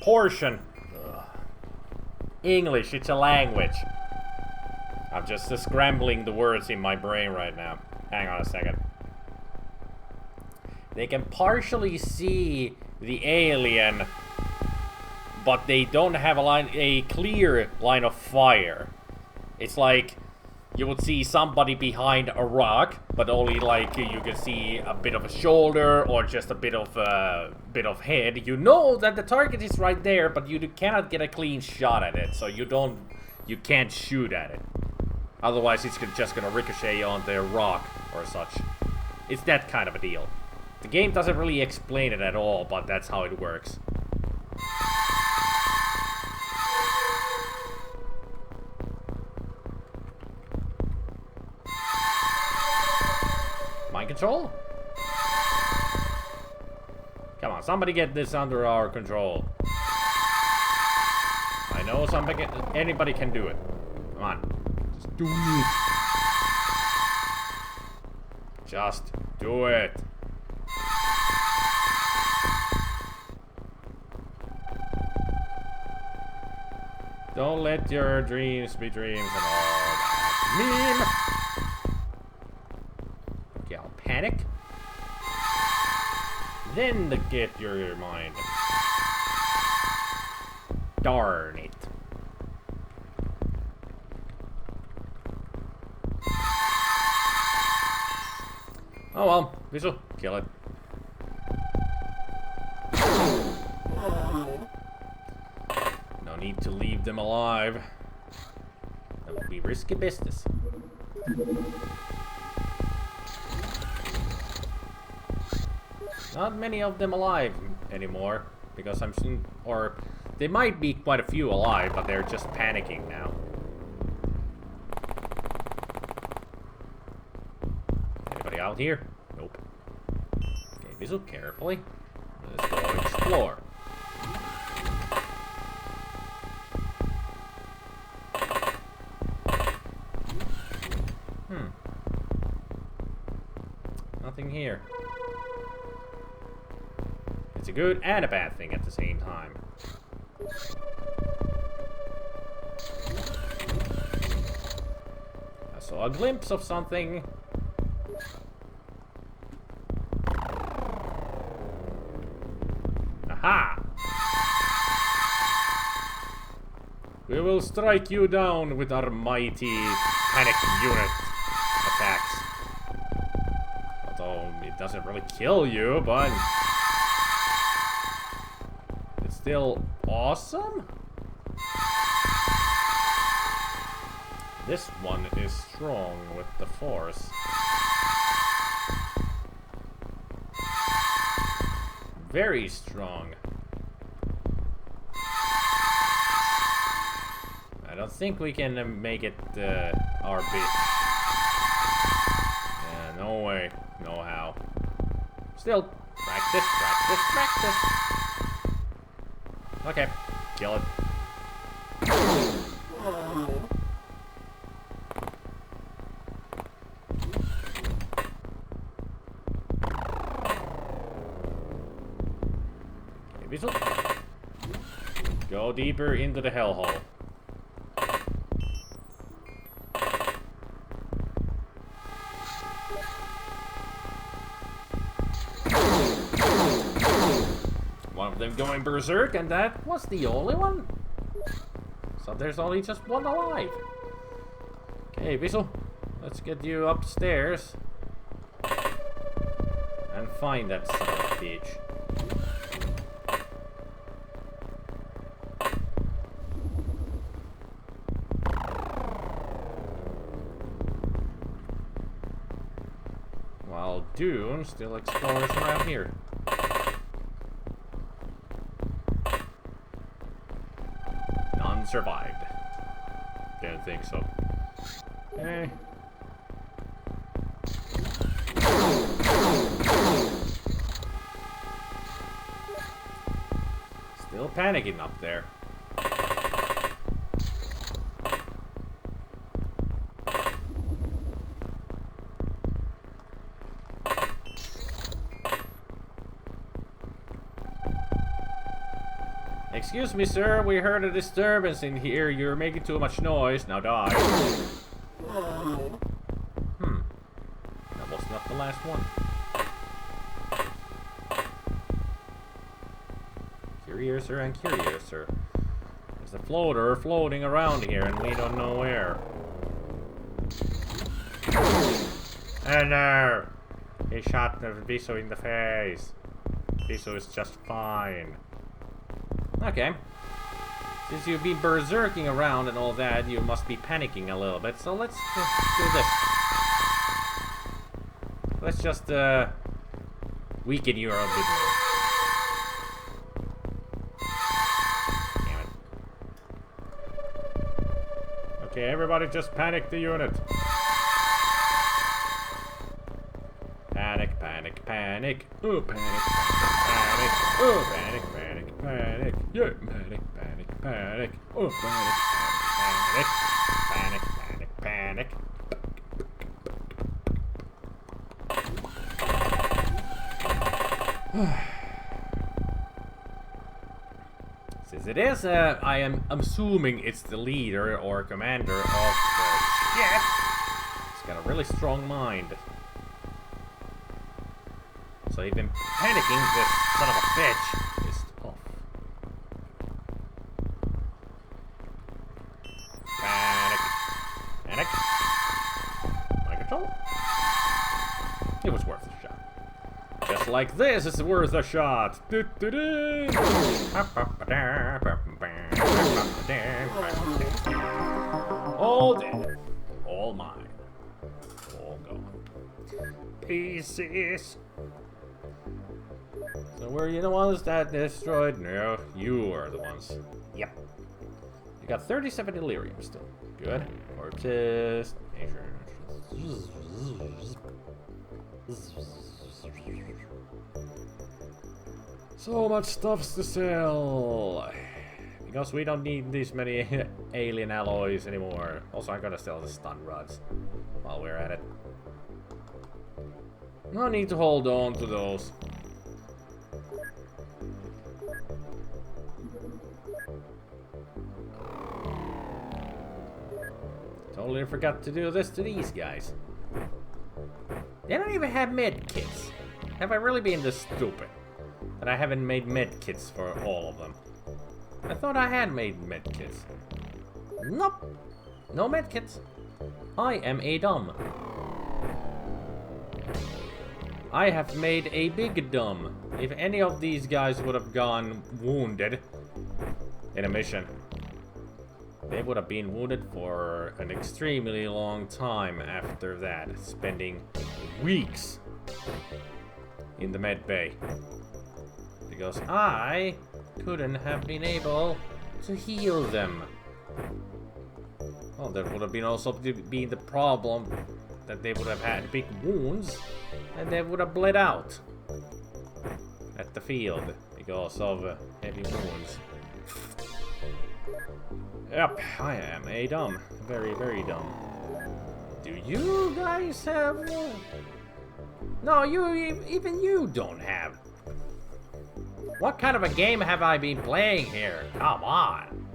Ugh. English, it's a language. I'm just scrambling the words in my brain right now. Hang on a second. They can partially see the alien, but they don't have a clear line of fire. It's like you would see somebody behind a rock, but only like you can see a bit of a shoulder or just a bit of head. You know that the target is right there, but you cannot get a clean shot at it, so you can't shoot at it. Otherwise, it's just gonna ricochet onto a rock or such. It's that kind of a deal. The game doesn't really explain it at all, but that's how it works. Mind control? Come on, somebody get this under our control. I know anybody can do it. Come on. Just do it. Just do it. Don't let your dreams be dreams and all that. Meme! Okay, I'll panic. Then get your mind. Darn it. Oh well, Visual, kill it. No need to leave them alive. That would be risky business. Not many of them alive anymore, because I'm soon, or they might be quite a few alive, but they're just panicking now. Anybody out here? Nope. Okay, Visual, carefully. Let's go explore. Nothing here. It's a good and a bad thing at the same time. I saw a glimpse of something. Aha! We will strike you down with our mighty panic unit attacks. Although it doesn't really kill you, but it's still awesome. This one is strong with the force. Very strong. I don't think we can make it our bitch. Yeah, no way, no how. Still, practice, practice, practice. Okay, kill it. Okay, Visual. Go deeper into the hellhole. One of them going berserk, and that was the only one? So there's only just one alive. Okay, Visual, let's get you upstairs and find that son of a bitch. While Dune still explores around here. None survived. Didn't think so. Eh. Still panicking up there. Excuse me, sir. We heard a disturbance in here. You're making too much noise. Now die. That was not the last one. Curiouser and curiouser. There's a floater floating around here and we don't know where. And there! He shot the Viso in the face. Viso is just fine. Okay. Since you've been berserking around and all that, you must be panicking a little bit. So let's do this. Let's just weaken you a bit more. Damn it. Okay, everybody just panic the unit. Panic, panic, panic. Oh, panic, panic, panic. Oh, panic, panic, panic. Yeah, panic, panic, panic. Oh, panic, panic, panic. Panic, panic, panic. Since it is, I am assuming it's the leader or commander of the ship. He's got a really strong mind. So even panicking this son of a bitch is tough. Panic. Panic. My control. It was worth a shot. Just like this is worth a shot. All dead. All mine. All gone. Pieces. So were you the ones that destroyed? No, you are the ones. Yep. You got 37 delirium still. Good. Corpses. So much stuff to sell. Because we don't need these many alien alloys anymore. Also, I'm gonna sell the stun rods while we're at it. No need to hold on to those. Totally forgot to do this to these guys. They don't even have med kits. Have I really been this stupid that I haven't made med kits for all of them? I thought I had made med kits. Nope. No med kits. I am a dumb. I have made a big dumb. If any of these guys would have gone wounded in a mission, they would have been wounded for an extremely long time after that, spending weeks in the med bay. Because I couldn't have been able to heal them. Well, that would have been also been the problem that they would have had big wounds and they would have bled out at the field because of heavy wounds. Yep, I am a dumb. Very, very dumb. Do you guys have... No, even you don't have. What kind of a game have I been playing here? Come on.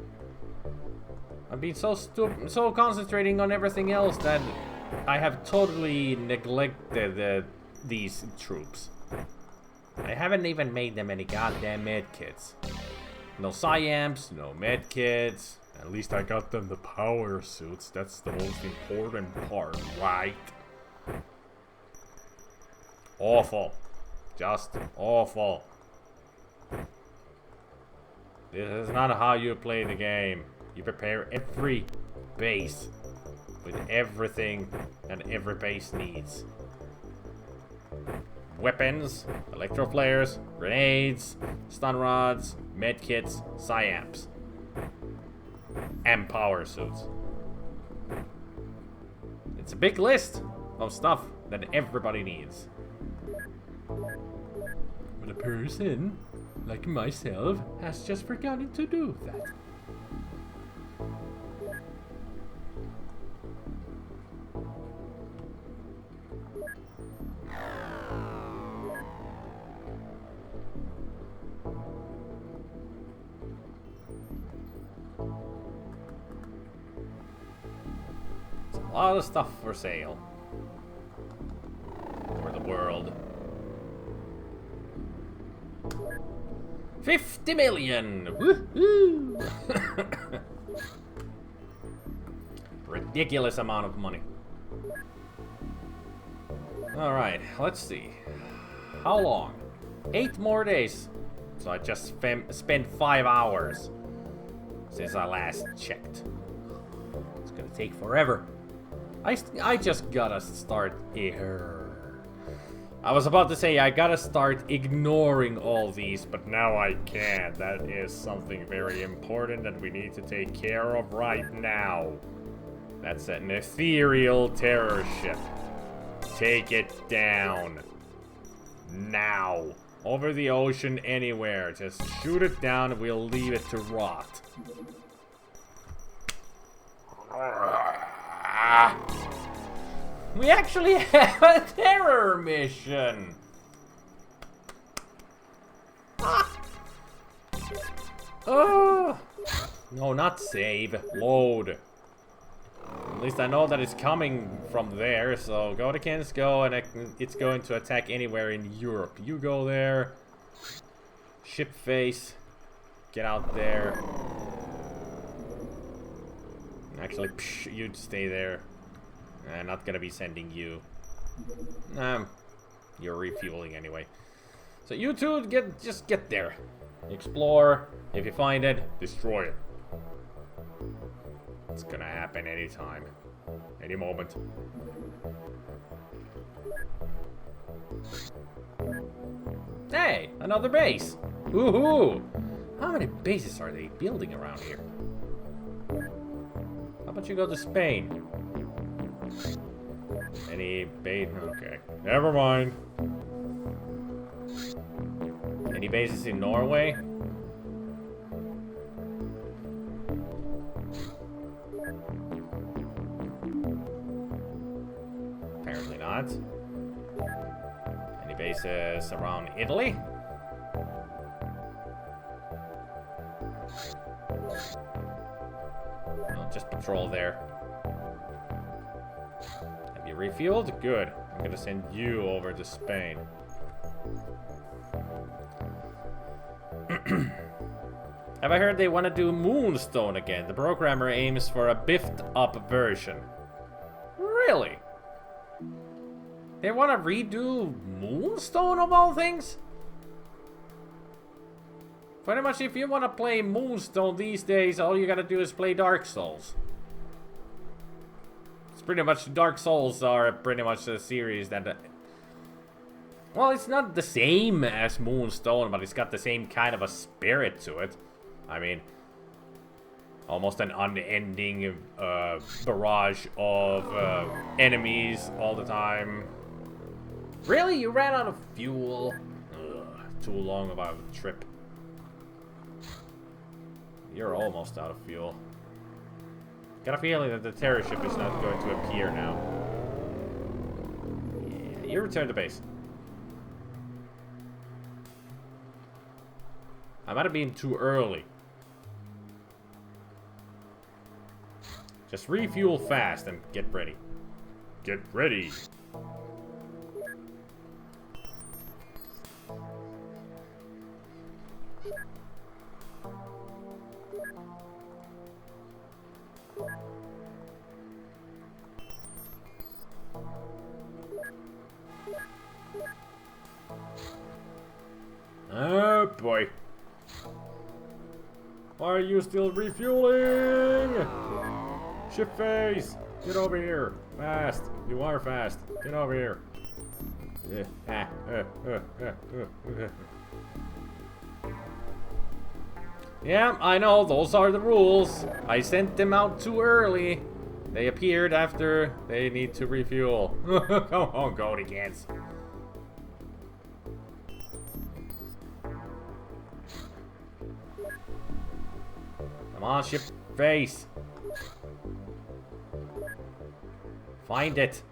I've been so concentrating on everything else that I have totally neglected these troops. I haven't even made them any goddamn medkits. No SciAmps, no medkits. At least I got them the power suits. That's the most important part, right? Awful. Just awful. This is not how you play the game. You prepare every base with everything that every base needs. Weapons, electro flares, grenades, stun rods, medkits, SciAmps, and power suits. It's a big list of stuff that everybody needs. But a person like myself has just forgotten to do that. A lot of stuff for sale. For the world. 50 million! Woohoo! Ridiculous amount of money. Alright, let's see. How long? 8 more days. So I just spent 5 hours since I last checked. It's gonna take forever. I just gotta start here. I was about to say I gotta start ignoring all these, but now I can't. That is something very important that we need to take care of right now. That's an ethereal terror ship. Take it down. Now. Over the ocean, anywhere. Just shoot it down and we'll leave it to rot. We actually have a terror mission! Oh! No, not save. Load. At least I know that it's coming from there, so go to Kensko and it's going to attack anywhere in Europe. You go there. Ship face. Get out there. Actually, you'd stay there. I'm not gonna be sending you. You're refueling anyway. So you two just get there. Explore. If you find it, destroy it. It's gonna happen anytime. Any moment. Hey, another base. Woohoo! How many bases are they building around here? How about you go to Spain? Any bait? Okay. Never mind. Any bases in Norway? Apparently not. Any bases around Italy? I'll just patrol there. Have you refueled? Good. I'm gonna send you over to Spain. Have I heard they want to do Moonstone again? The programmer aims for a biffed up version. Really? They want to redo Moonstone of all things? Pretty much if you want to play Moonstone these days, all you gotta do is play Dark Souls. It's pretty much, Dark Souls are pretty much a series that... well, it's not the same as Moonstone, but it's got the same kind of a spirit to it. I mean, almost an unending barrage of enemies all the time. Really? You ran out of fuel? Ugh, too long of a trip. You're almost out of fuel. Got a feeling that the terror ship is not going to appear now. Yeah, you return to base. I might have been too early. Just refuel fast and get ready. Get ready! Oh boy. Why are you still refueling? Ship face! Get over here! Fast! You are fast! Get over here! Yeah, I know, those are the rules. I sent them out too early. They appeared after they need to refuel. Come on, go again. Come on, ship face! Find it!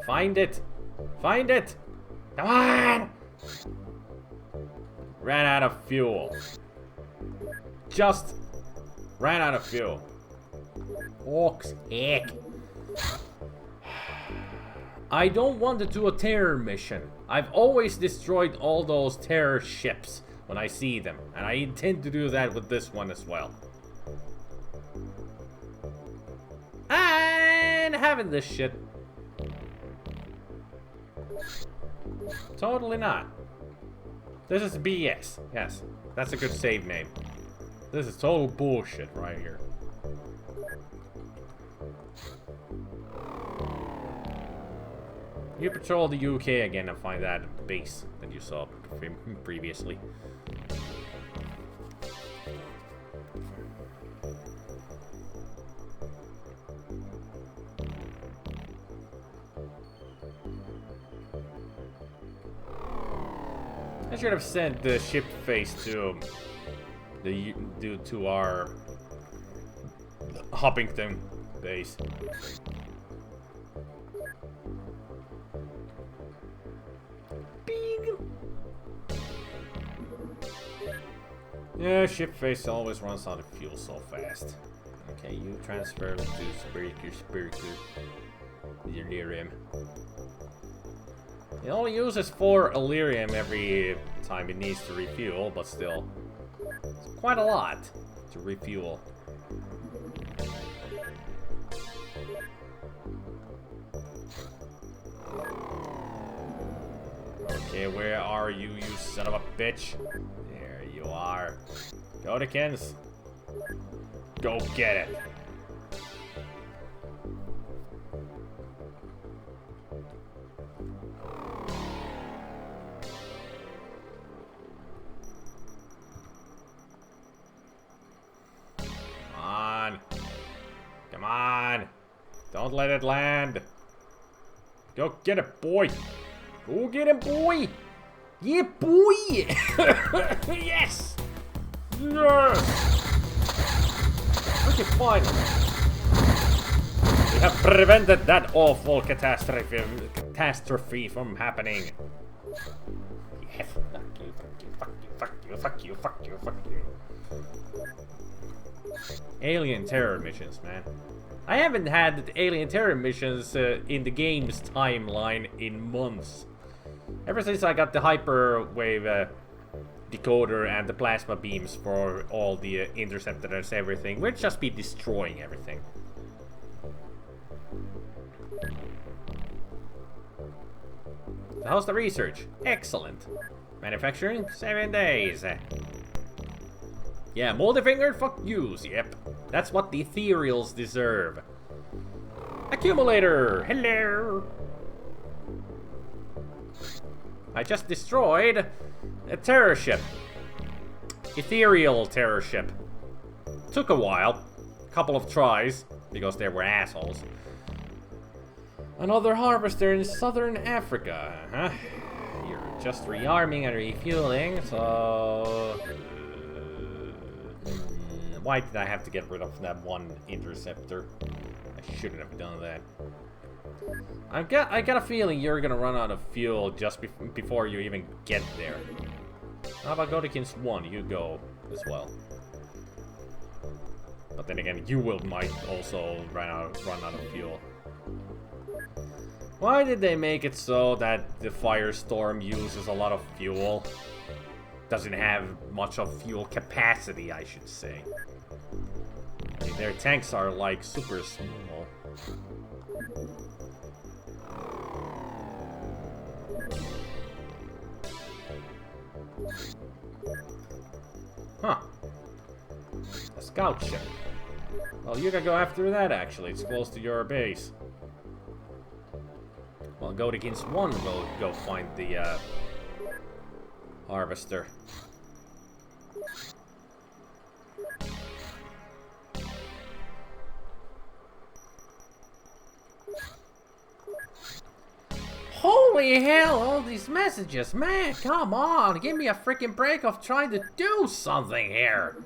Find it! Find it! Come on! Ran out of fuel. Just ran out of fuel. Ox heck. I don't want to do a terror mission. I've always destroyed all those terror ships when I see them, and I intend to do that with this one as well. And having this shit. Totally not. This is BS. Yes, that's a good save name. This is total bullshit right here. You patrol the UK again and find that base that you saw previously. I should have sent the ship face to our Hoppington base. Yeah, ship face always runs out of fuel so fast. Okay, you transfer to Spiritus Delirium. It only uses 4 Illyrium every time it needs to refuel, but still. It's quite a lot to refuel. Okay, where are you, you son of a bitch? There you are. Go to Kens. Go get it. Come on. Don't let it land. Go get it, boy. Go get him, boy. Yeah, boy. Yes. Yes. Okay, fine. We have prevented that awful catastrophe from happening. Yes. Fuck you, fuck you, fuck you, fuck you, fuck you, fuck you. Alien terror missions, man. I haven't had alien terror missions in the game's timeline in months. Ever since I got the hyperwave decoder and the plasma beams for all the interceptors, everything, we'd just be destroying everything. So how's the research? Excellent. Manufacturing? 7 days. Yeah, multi-fingered fuck yous, yep. That's what the ethereals deserve. Accumulator! Hello! I just destroyed a terror ship. Ethereal terror ship. Took a while. A couple of tries, because they were assholes. Another harvester in southern Africa, huh? You're just rearming and refueling, so... why did I have to get rid of that one interceptor? I shouldn't have done that. I got a feeling you're gonna run out of fuel just before you even get there. How about Godikins 1? You go as well. But then again, you might also run out of fuel. Why did they make it so that the Firestorm uses a lot of fuel? Doesn't have much of fuel capacity, I should say. I mean, their tanks are like super small. Huh. A scout ship. Well, you can go after that, actually. It's close to your base. Well, go against one, we'll go find the, harvester. Holy hell, all these messages, man, come on, give me a freaking break of trying to do something here.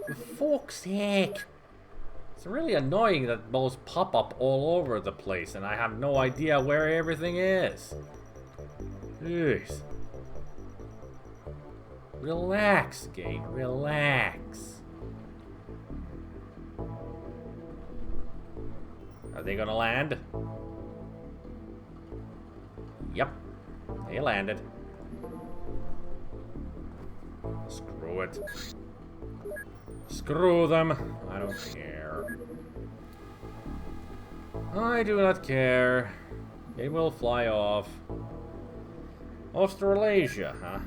For fuck's sake. It's really annoying that those pop up all over the place and I have no idea where everything is. Jeez. Relax, game, relax. Are they gonna land? Yep. They landed. Screw it. Screw them. I don't care. I do not care. They will fly off. Australasia, huh?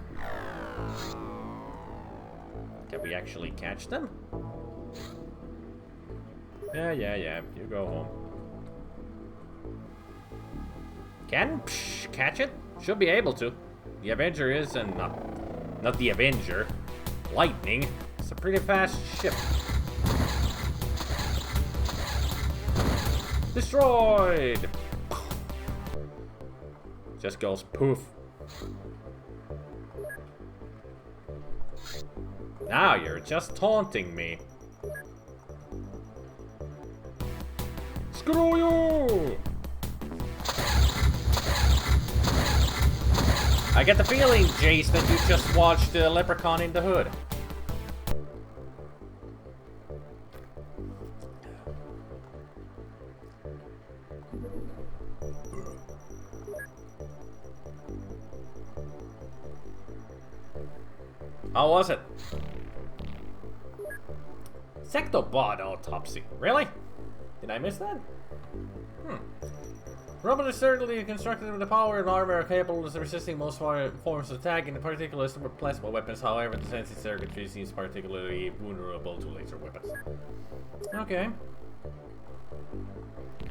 Can we actually catch them? Yeah. You go home. Can catch it? Should be able to. The Avenger is, and not the Avenger. Lightning. It's a pretty fast ship. Destroyed! Just goes poof. Now you're just taunting me. Screw you! I get the feeling, Jace, that you just watched Leprechaun in the Hood. How was it? Sectobot autopsy. Really? Did I miss that? Robot is certainly constructed with the power and armor capable of resisting most forms of attack, in particular plasma weapons. However, the sensing circuitry seems particularly vulnerable to laser weapons. Okay.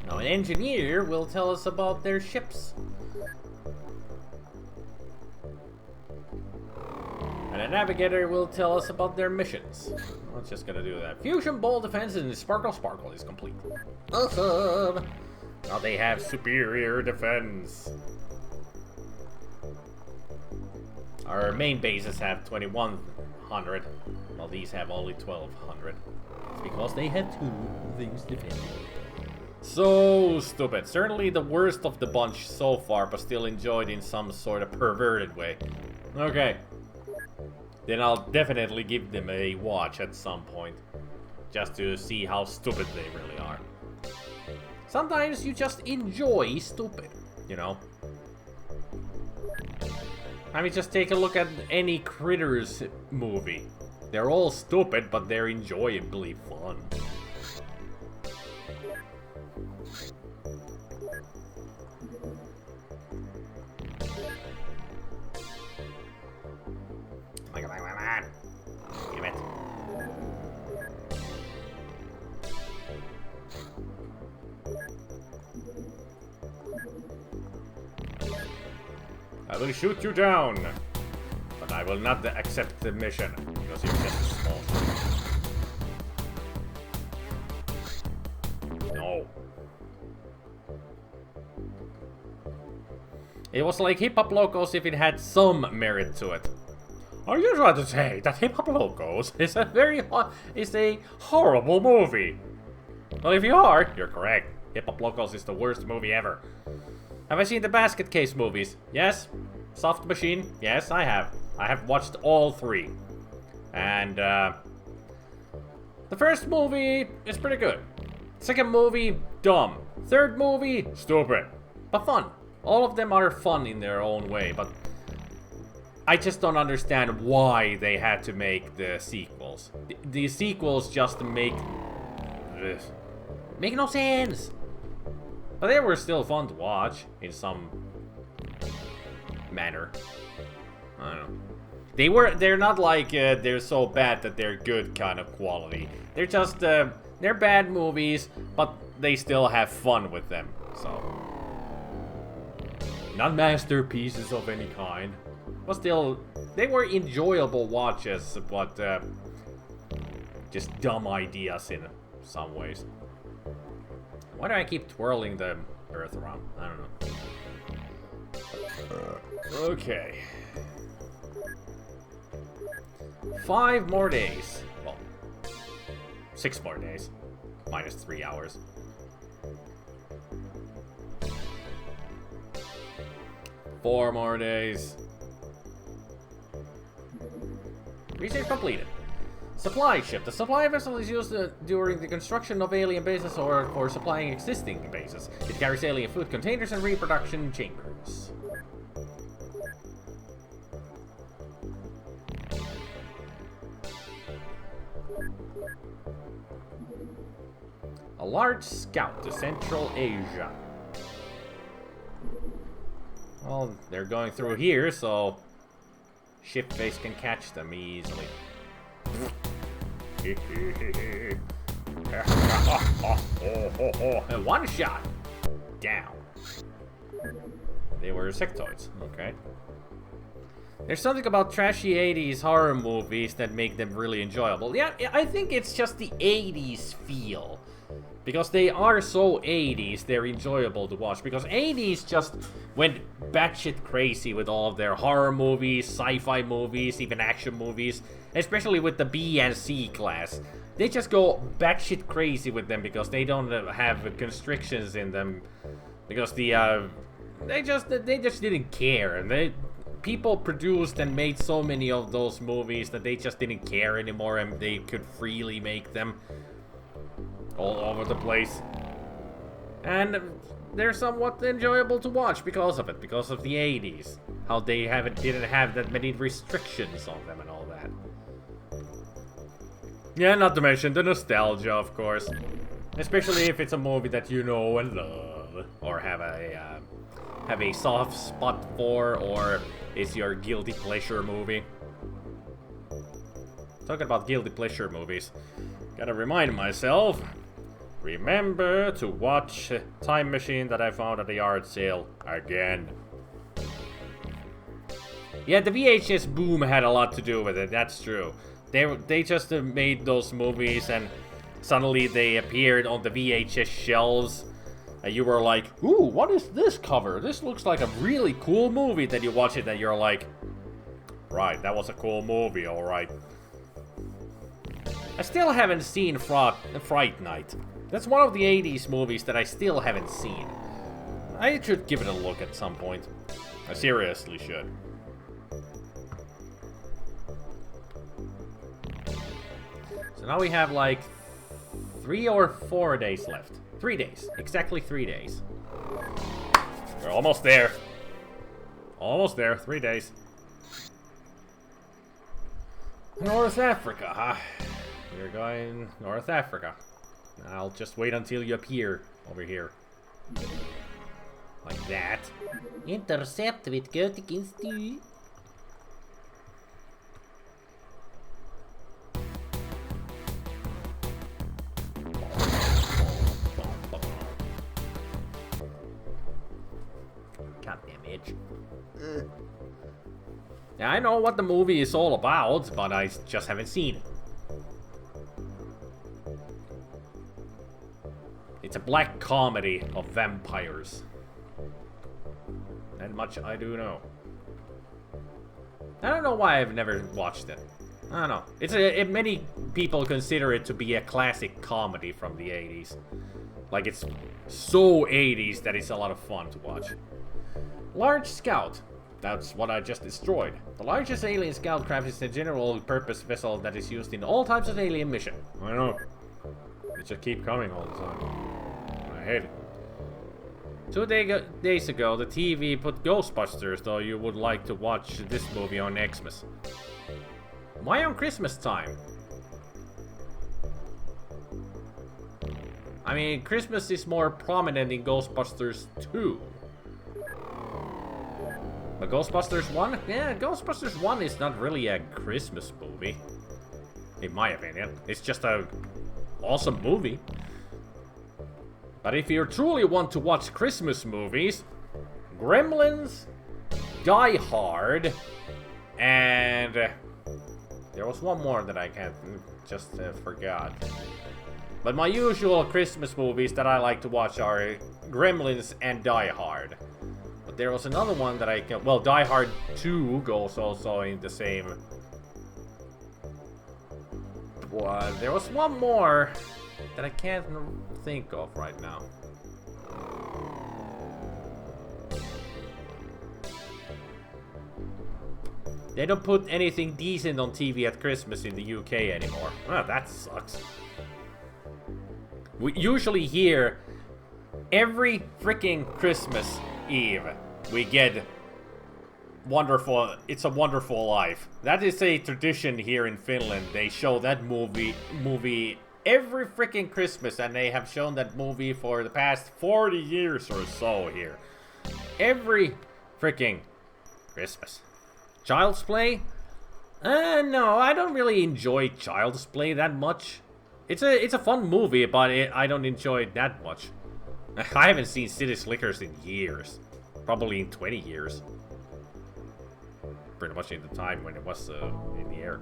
Now, an engineer will tell us about their ships. And a navigator will tell us about their missions. I'm just gonna do that. Fusion ball defense and Sparkle is complete. Awesome! Now they have superior defense. Our main bases have 2100, while these have only 1200. It's because they had two things defending. So stupid. Certainly the worst of the bunch so far, but still enjoyed in some sort of perverted way. Okay. Then I'll definitely give them a watch at some point. Just to see how stupid they really are. Sometimes you just enjoy stupid, you know? I mean, just take a look at any Critters movie. They're all stupid, but they're enjoyably fun. Come on. Damn it. I will shoot you down, but I will not accept the mission, because you're just small. No. It was like Hip Hop Locos if it had some merit to it. Are you trying to say that Hip Hop Locos is a horrible movie? Well, if you are, you're correct. Hip Hop Locos is the worst movie ever. Have I seen the Basket Case movies? Yes. Soft Machine? Yes, I have. I have watched all three. And, the first movie is pretty good. Second movie, dumb. Third movie, stupid. But fun. All of them are fun in their own way, but I just don't understand why they had to make the sequels. The sequels just make no sense. But they were still fun to watch in some manner. I don't know. They're not like they're so bad that they're good kind of quality. They're just they're bad movies, but they still have fun with them. So not masterpieces of any kind, but still they were enjoyable watches, but just dumb ideas in some ways. Why do I keep twirling the earth around? I don't know. Okay. 5 more days. Well, 6 more days. Minus 3 hours. Four more days. Research completed. Supply ship. The supply vessel is used during the construction of alien bases or for supplying existing bases. It carries alien food containers and reproduction chambers. A large scout to Central Asia. Well, they're going through here, so ship face can catch them easily. And one shot down. They were sectoids. Okay. There's something about trashy 80s horror movies that make them really enjoyable. Yeah, I think it's just the 80s feel. Because they are so 80s, they're enjoyable to watch. Because 80s just went batshit crazy with all of their horror movies, sci-fi movies, even action movies. Especially with the B and C class. They just go batshit crazy with them because they don't have constrictions in them. Because they just didn't care. And people produced and made so many of those movies that they just didn't care anymore and they could freely make them. All over the place. And they're somewhat enjoyable to watch because of it, because of the 80s. How they didn't have that many restrictions on them and all that. Yeah, not to mention the nostalgia, of course. Especially if it's a movie that you know and love. Or have a soft spot for, or is your guilty pleasure movie. Talking about guilty pleasure movies. Gotta remind myself. Remember to watch Time Machine that I found at the yard sale again. Yeah, the VHS boom had a lot to do with it, that's true. They just made those movies and suddenly they appeared on the VHS shelves. And you were like, ooh, what is this cover? This looks like a really cool movie. Then you watch it and you're like, right, that was a cool movie, alright. I still haven't seen Fright Night. That's one of the 80s movies that I still haven't seen. I should give it a look at some point. I seriously should. So now we have like 3 or 4 days left. 3 days. Exactly 3 days. We're almost there. Almost there. 3 days. North Africa, huh? You're going North Africa. I'll just wait until you appear over here. Like that. Intercept with Götting's stew. Goddamn itch. Yeah, I know what the movie is all about, but I just haven't seen it. It's a black comedy of vampires. That much I do know. I don't know why I've never watched it. I don't know. Many people consider it to be a classic comedy from the 80s. Like, it's so 80s that it's a lot of fun to watch. Large Scout. That's what I just destroyed. The largest alien scout craft is a general-purpose vessel that is used in all types of alien mission. I know. They just keep coming all the time. I hate it. 2 days ago, the TV put Ghostbusters, though you would like to watch this movie on Xmas. Why on Christmas time? I mean, Christmas is more prominent in Ghostbusters 2. But Ghostbusters 1? Yeah, Ghostbusters 1 is not really a Christmas movie. In my opinion. It's just a awesome movie. But if you truly want to watch Christmas movies, Gremlins, Die Hard, and there was one more that I can't just forgot. But my usual Christmas movies that I like to watch are Gremlins and Die Hard. But there was another one that I can... Well, Die Hard 2 goes also in the same... But there was one more that I can't think of right now. They don't put anything decent on TV at Christmas in the UK anymore. Well, that sucks. We usually hear every freaking Christmas Eve we get It's a Wonderful Life. That is a tradition here in Finland. They show that movie every freaking Christmas, and they have shown that movie for the past 40 years or so here. Every freaking Christmas. Child's Play? No, I don't really enjoy Child's Play that much. It's a fun movie, but I don't enjoy it that much. I haven't seen City Slickers in years. Probably in 20 years. Pretty much in the time when it was in the air.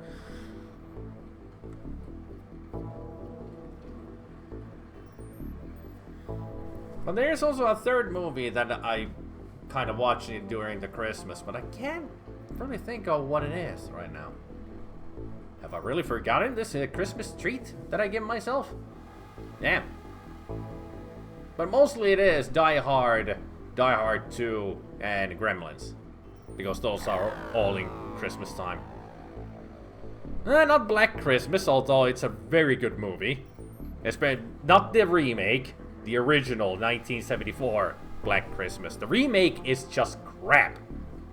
But there's also a third movie that I kind of watched during the Christmas, but I can't really think of what it is right now. Have I really forgotten this Christmas treat that I give myself? Damn. But mostly it is Die Hard, Die Hard 2, and Gremlins. Because those are all in Christmas time. Not Black Christmas, although it's a very good movie. It's not the remake, the original 1974 Black Christmas. The remake is just crap.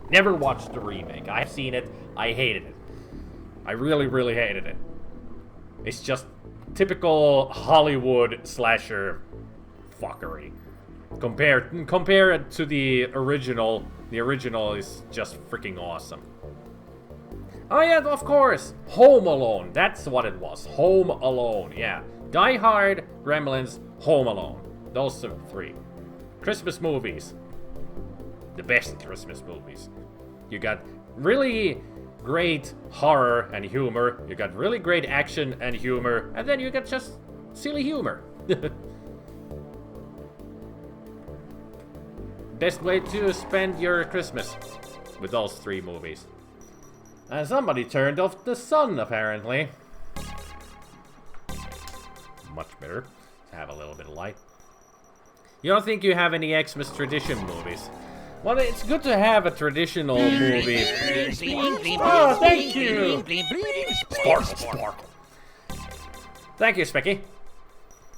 Never watched the remake. I've seen it. I hated it. I really, really hated it. It's just typical Hollywood slasher fuckery. Compared to the original is just freaking awesome. Oh yeah, of course! Home Alone. That's what it was. Home Alone, yeah. Die Hard, Gremlins, Home Alone. Those are three. Christmas movies. The best Christmas movies. You got really great horror and humor. You got really great action and humor. And then you got just silly humor. Best way to spend your Christmas with those three movies. And somebody turned off the sun, apparently. Much better to have a little bit of light. You don't think you have any Xmas tradition movies? Well, it's good to have a traditional movie. Oh, thank you! Sparkle. Thank you, Specky.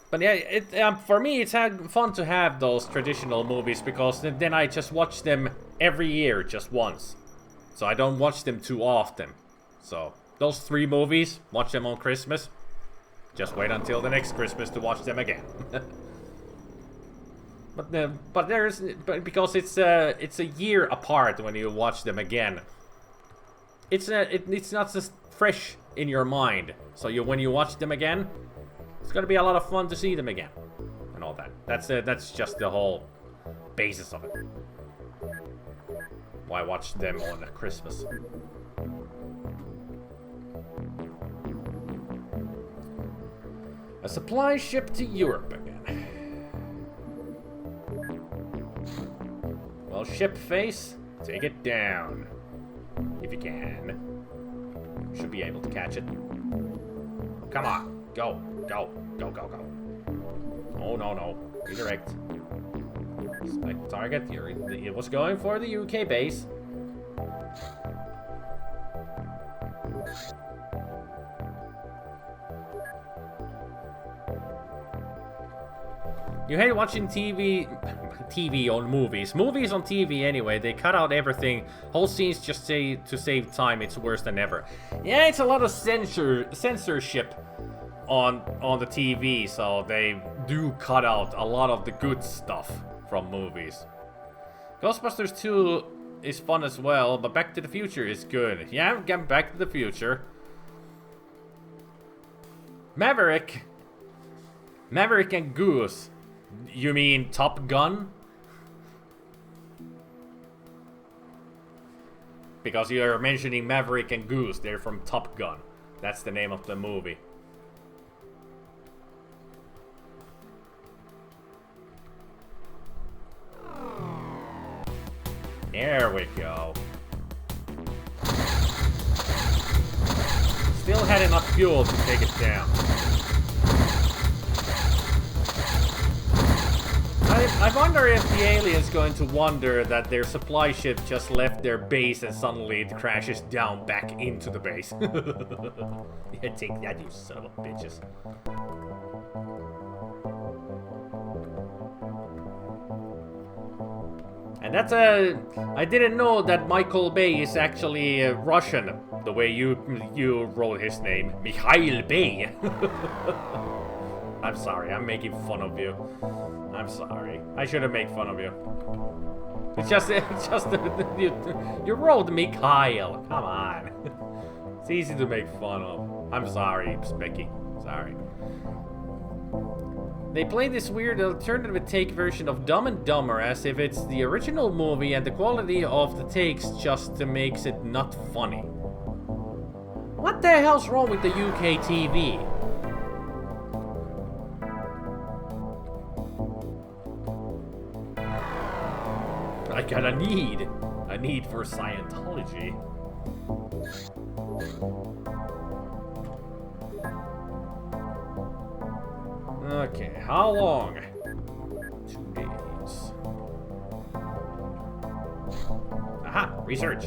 But yeah, for me, it's fun to have those traditional movies because then I just watch them every year, just once. So I don't watch them too often. So those three movies, watch them on Christmas. Just wait until the next Christmas to watch them again. But because it's a year apart when you watch them again. It's not just fresh in your mind. So when you watch them again, it's gonna be a lot of fun to see them again, and all that. That's just the whole basis of it. Why watch them on Christmas? A supply ship to Europe again. Well, ship face, take it down if you can. Should be able to catch it. Come on, go. Go. Oh, no. Redirect. Select target. It was going for the UK base. You hate watching TV on movies. Movies on TV anyway, they cut out everything. Whole scenes just say to save time, it's worse than ever. Yeah, it's a lot of censorship on the TV, so they do cut out a lot of the good stuff from movies. Ghostbusters 2 is fun as well, but Back to the Future is good. Yeah, get Back to the Future. Maverick and Goose. You mean Top Gun? Because you are mentioning Maverick and Goose, they're from Top Gun. That's the name of the movie. There we go. Still had enough fuel to take it down. I wonder if the alien's going to wonder that their supply ship just left their base and suddenly it crashes down back into the base. Yeah, take that, you son of a bitches. And that's I didn't know that Michael Bay is actually Russian, the way you wrote his name, Mikhail Bay. I'm sorry, I'm making fun of you. I'm sorry. I shouldn't make fun of you. It's just you wrote Mikhail. Come on. It's easy to make fun of. I'm sorry, Becky. Sorry. They play this weird alternative take version of Dumb and Dumber as if it's the original movie and the quality of the takes just makes it not funny. What the hell's wrong with the UK TV? I got a need for Scientology. Okay, how long? 2 days. Aha, research.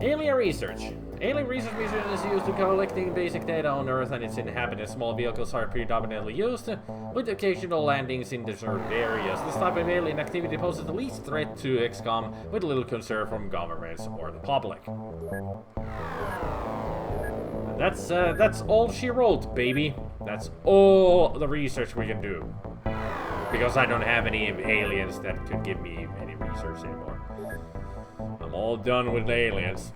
Alien research. Alien research mission is used to collecting basic data on Earth and its inhabitants. Small vehicles are predominantly used, with occasional landings in deserted areas. This type of alien activity poses the least threat to XCOM, with little concern from governments or the public. That's all she wrote, baby. That's all the research we can do. Because I don't have any aliens that could give me any research anymore. I'm all done with aliens.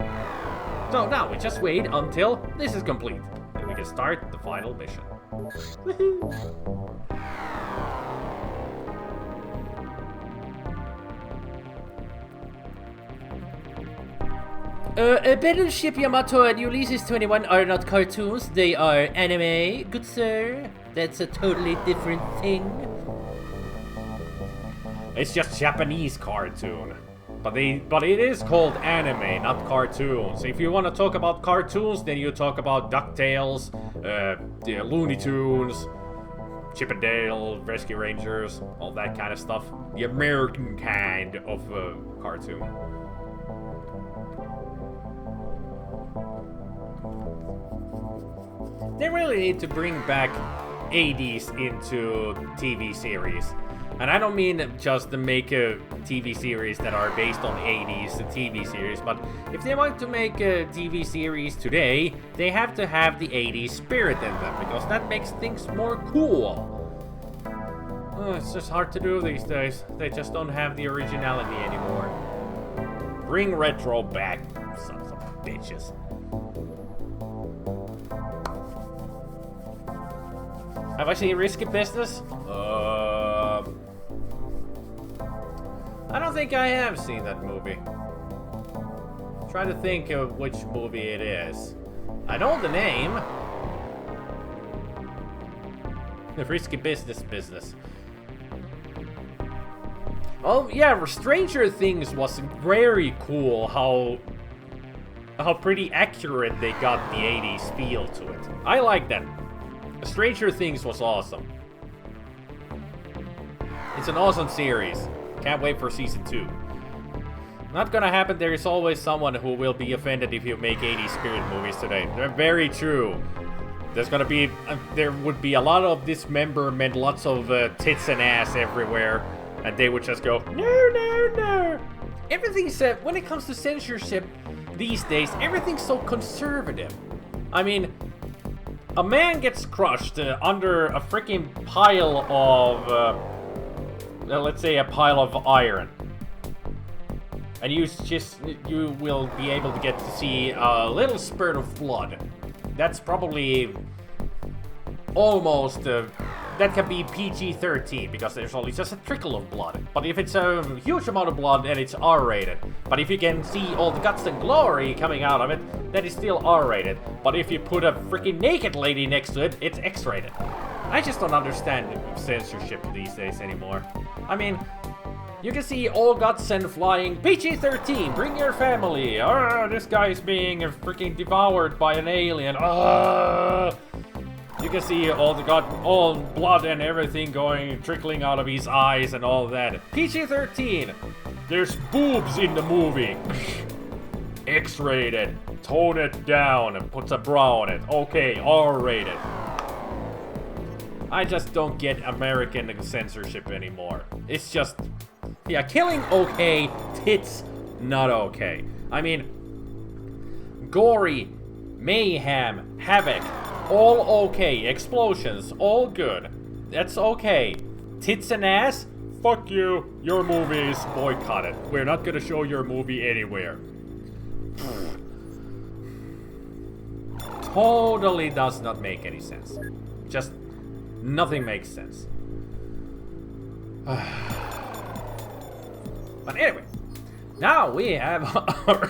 So now we just wait until this is complete. And we can start the final mission. Woohoo! Battleship Yamato and Ulysses 21 are not cartoons, they are anime, good sir. That's a totally different thing. It's just Japanese cartoon. But it is called anime, not cartoons. If you want to talk about cartoons, then you talk about DuckTales, the Looney Tunes, Chip and Dale, Rescue Rangers, all that kind of stuff. The American kind of cartoon. They really need to bring back 80s into TV series. And I don't mean just to make a TV series that are based on 80s TV series, but if they want to make a TV series today, they have to have the 80s spirit in them, because that makes things more cool. It's just hard to do these days. They just don't have the originality anymore. Bring retro back, sons of bitches. Have I seen Risky Business? I don't think I have seen that movie. Try to think of which movie it is. I know the name. The Risky Business. Oh yeah, Stranger Things was very cool. How pretty accurate they got the 80s feel to it. I like that. Stranger Things was awesome. It's an awesome series. Can't wait for season 2. Not gonna happen. There is always someone who will be offended if you make 80s spirit movies today. They're very true. There's gonna be, there would be a lot of dismemberment, lots of tits and ass everywhere, and they would just go, no. Everything's, when it comes to censorship these days, everything's so conservative. I mean, a man gets crushed under a freaking pile of, let's say a pile of iron. And you will be able to get to see a little spurt of blood. That's probably almost, that can be PG-13 because there's only just a trickle of blood. But if it's a huge amount of blood, then it's R-rated. But if you can see all the guts and glory coming out of it, then it's still R-rated. But if you put a freaking naked lady next to it, it's X-rated. I just don't understand censorship these days anymore. I mean, you can see all guts and flying, PG-13, bring your family. This guy's being freaking devoured by an alien. You can see all blood and everything trickling out of his eyes and all that. PG-13. There's boobs in the movie. X-rated. Tone it down and put a bra on it. Okay, R-rated. I just don't get American censorship anymore. It's just, yeah, killing okay, tits not okay. I mean, gory, mayhem, havoc, all okay. Explosions, all good. That's okay. Tits and ass? Fuck you. Your movie is boycotted. We're not gonna show your movie anywhere. Totally does not make any sense. Just nothing makes sense. But anyway, now we have our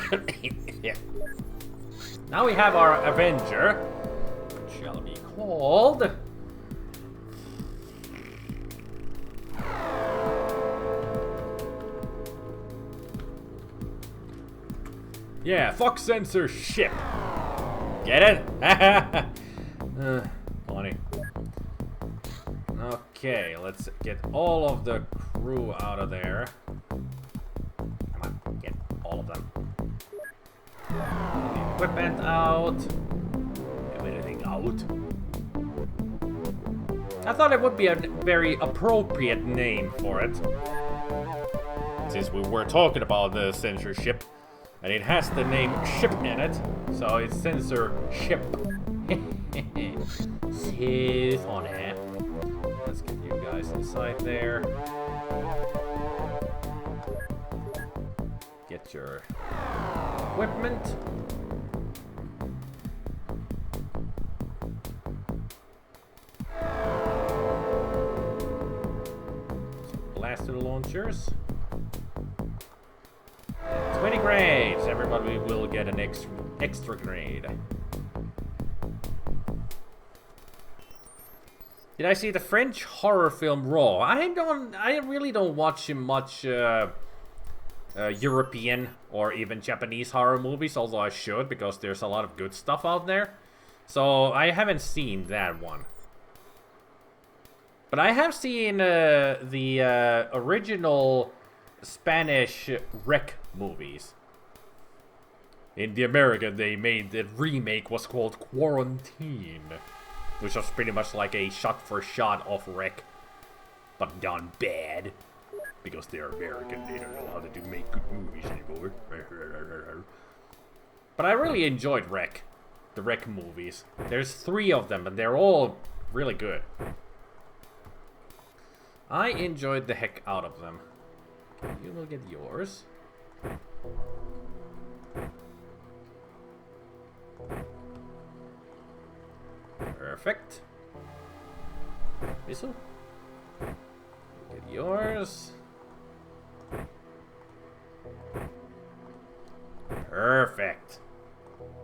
now we have our Avenger, which shall be called yeah, fuck censorship. Get it? Funny. Okay, let's get all of the crew out of there. Come on, get all of them. The equipment out. Everything out. I thought it would be a very appropriate name for it. Since we were talking about the censorship. And it has the name ship in it. So it's censorship. So funny. Let's get you guys inside there. Get your equipment. Some blaster launchers. 20 grades. Everybody will get an extra grade. Did I see the French horror film Raw? I really don't watch much European or even Japanese horror movies, although I should, because there's a lot of good stuff out there. So I haven't seen that one. But I have seen the original Spanish Wreck movies. In the American, they made the remake was called Quarantine, which was pretty much like a shot-for-shot of Wreck, but done bad. Because they're American, they don't know how to make good movies anymore. But I really enjoyed Wreck, the Wreck movies. There's 3 of them, and they're all really good. I enjoyed the heck out of them. Okay, you will get yours. Perfect. Missile. Get yours. Perfect.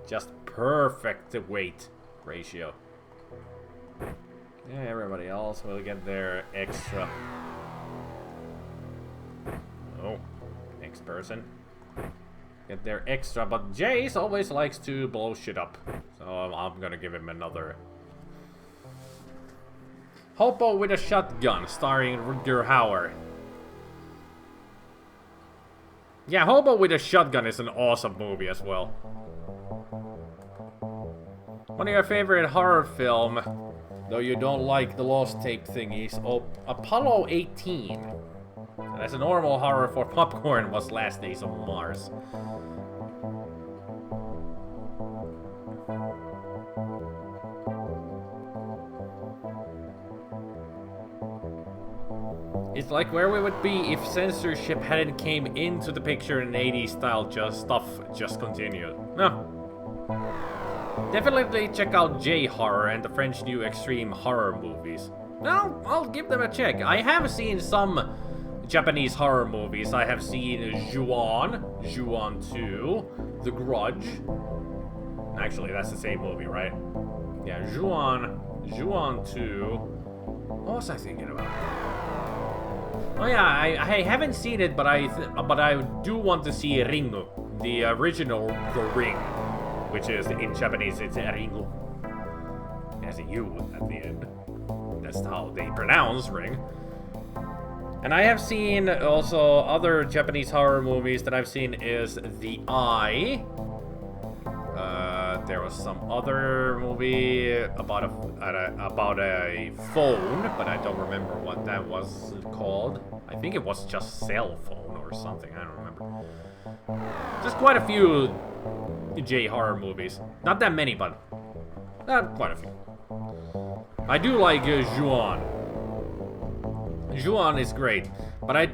Just perfect weight ratio. Yeah, everybody else will get their extra. Oh, next person. Get their extra, but Jace always likes to blow shit up. So I'm gonna give him another. Hobo with a Shotgun, starring Rutger Hauer. Yeah, Hobo with a Shotgun is an awesome movie as well. One of your favorite horror film, though you don't like the Lost Tape thingies, Apollo 18. As a normal horror for popcorn was Last Days on Mars. It's like where we would be if censorship hadn't came into the picture and 80s style stuff just continued. No. Definitely check out J-Horror and the French New Extreme Horror movies. No, I'll give them a check. I have seen some Japanese horror movies. I have seen Ju-On, Ju-On 2, The Grudge. Actually, that's the same movie, right? Yeah, Ju-On, Ju-On 2. What was I thinking about? Oh yeah, I haven't seen it, but I do want to see Ringu, the original The Ring, which is in Japanese it's Ringu. Yeah, has a U at the end. That's how they pronounce ring. And I have seen also other Japanese horror movies that I've seen is The Eye. There was some other movie about a phone, but I don't remember what that was called. I think it was just cell phone or something. I don't remember. Just quite a few J horror movies. Not that many, but quite a few. I do like Juon. Juon is great, but I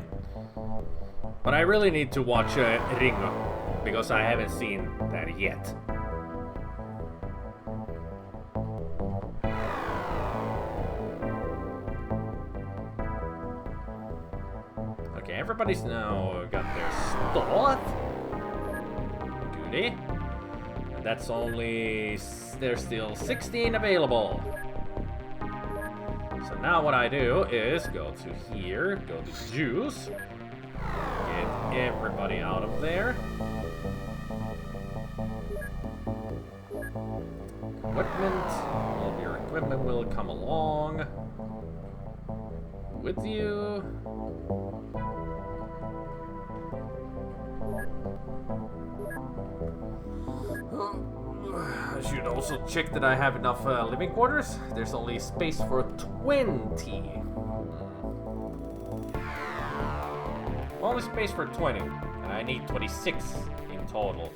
really need to watch Ringo because I haven't seen that yet. Okay, everybody's now got their stuff. Goody. And that's only... there's still 16 available. So now what I do is go to here, go to juice, get everybody out of there. Equipment, all of your equipment will come along with you. I should also check that I have enough living quarters. There's only space for 20. Only space for 20, and I need 26 in total.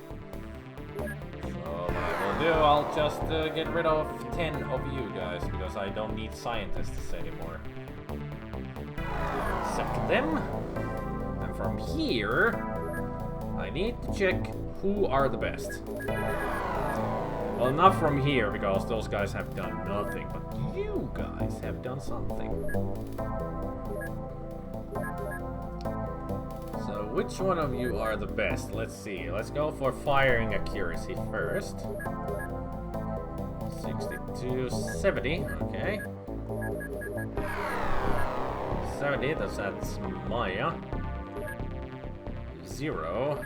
So what I will do, I'll just get rid of 10 of you guys, because I don't need scientists anymore. Accept them. And from here, I need to check who are the best. Well, not from here, because those guys have done nothing, but you guys have done something. So, which one of you are the best? Let's see. Let's go for firing accuracy first. 62, 70, okay. 70, that's Maya. 0.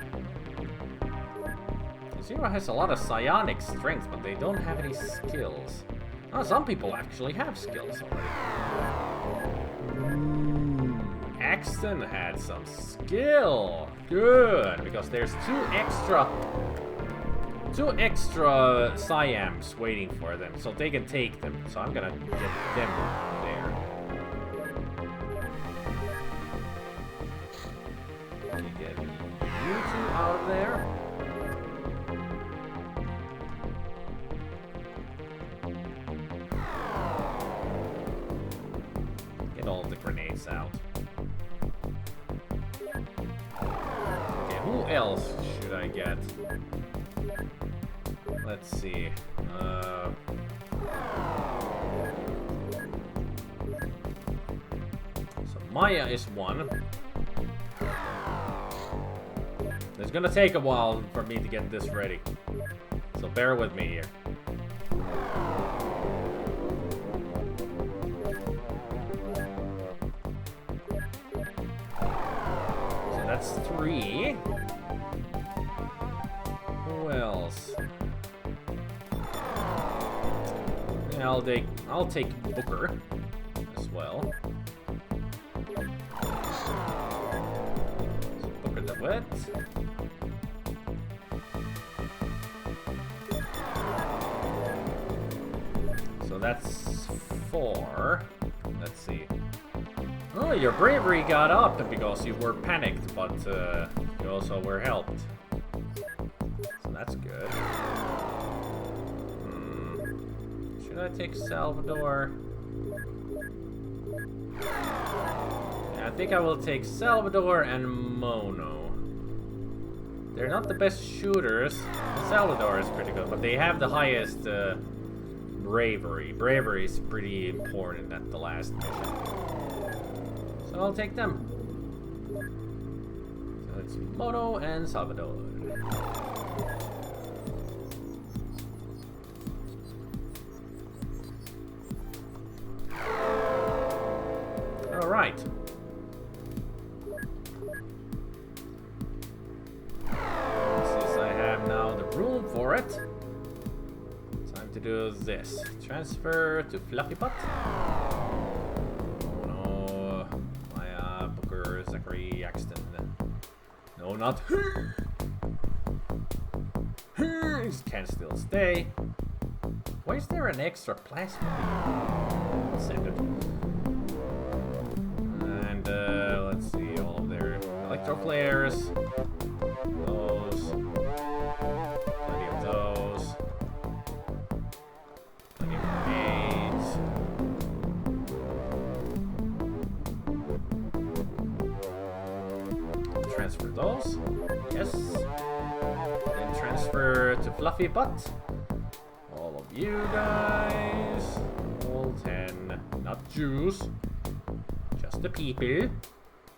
Zero has a lot of psionic strength, but they don't have any skills. Oh, some people actually have skills already. Axton had some skill. Good, because there's two extra Siams waiting for them, so they can take them. So I'm gonna get them there. Okay, get you two out of there. All the grenades out. Okay, who else should I get? Let's see. So Maya is one. It's gonna take a while for me to get this ready. So bear with me here. That's 3. Who else? Yeah, I'll take Booker as well. So Booker the Wet. So that's 4. Let's see. Oh, your bravery got up because you were panicked, but you also were helped. So that's good. Should I take Salvador? Yeah, I think I will take Salvador and Mono. They're not the best shooters. Salvador is pretty good, but they have the highest bravery. Bravery is pretty important at the last mission. So I'll take them. So it's Mono and Salvador. Alright. Since I have now the room for it, time to do this. Transfer to Fluffy Butt. Oh no. Maya, Booker, Zachary, Axton. No, not her. He can still stay. Why is there an extra plasma? Send it. And let's see, all of their electro flares. Those. Plenty of those. Plenty of grenades. Transfer those. Yes. Then transfer to Fluffy Butt. All of you guys. All 10. Not Jews. Just the people.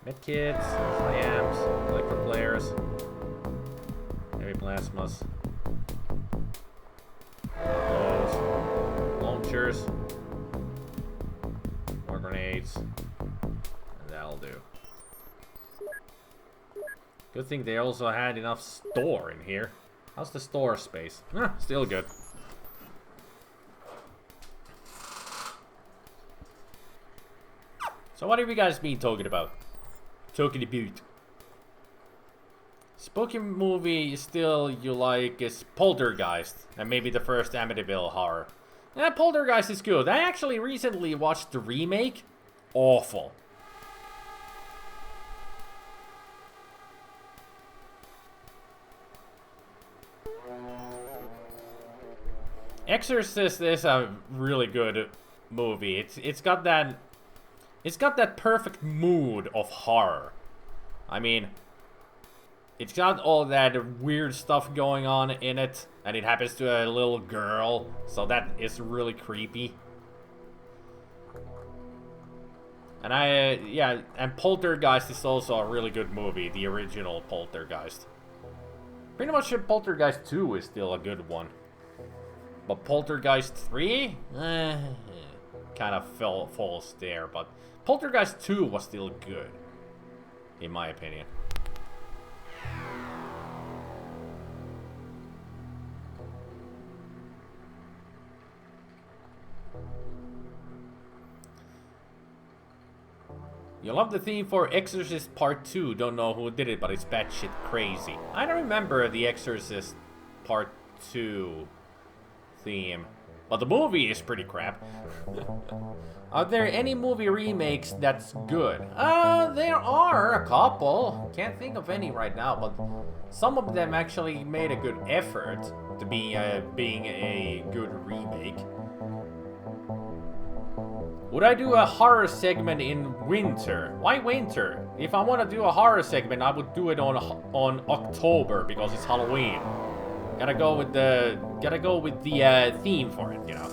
Medkits, Siams, electro flares. Heavy plasmas. Those. Launchers. More grenades. And that'll do. Good thing they also had enough store in here. How's the store space? Still good. So what have you guys been talking about? Spooky movie still you like is Poltergeist. And maybe the first Amityville horror. Poltergeist is good. I actually recently watched the remake. Awful. Exorcist is a really good movie. It's got that perfect mood of horror. I mean, it's got all that weird stuff going on in it, and it happens to a little girl, so that is really creepy. And and Poltergeist is also a really good movie, the original Poltergeist. Pretty much Poltergeist 2 is still a good one. But Poltergeist 3? Kind of falls there, but Poltergeist 2 was still good, in my opinion. You love the theme for Exorcist Part 2. Don't know who did it, but it's batshit crazy. I don't remember the Exorcist Part 2 theme, but the movie is pretty crap. Are there any movie remakes that's good? There are a couple. Can't think of any right now, but some of them actually made a good effort to be being a good remake. Would I do a horror segment in winter? Why winter? If I want to do a horror segment, I would do it on October because it's Halloween. Gotta go with the theme for it, you know.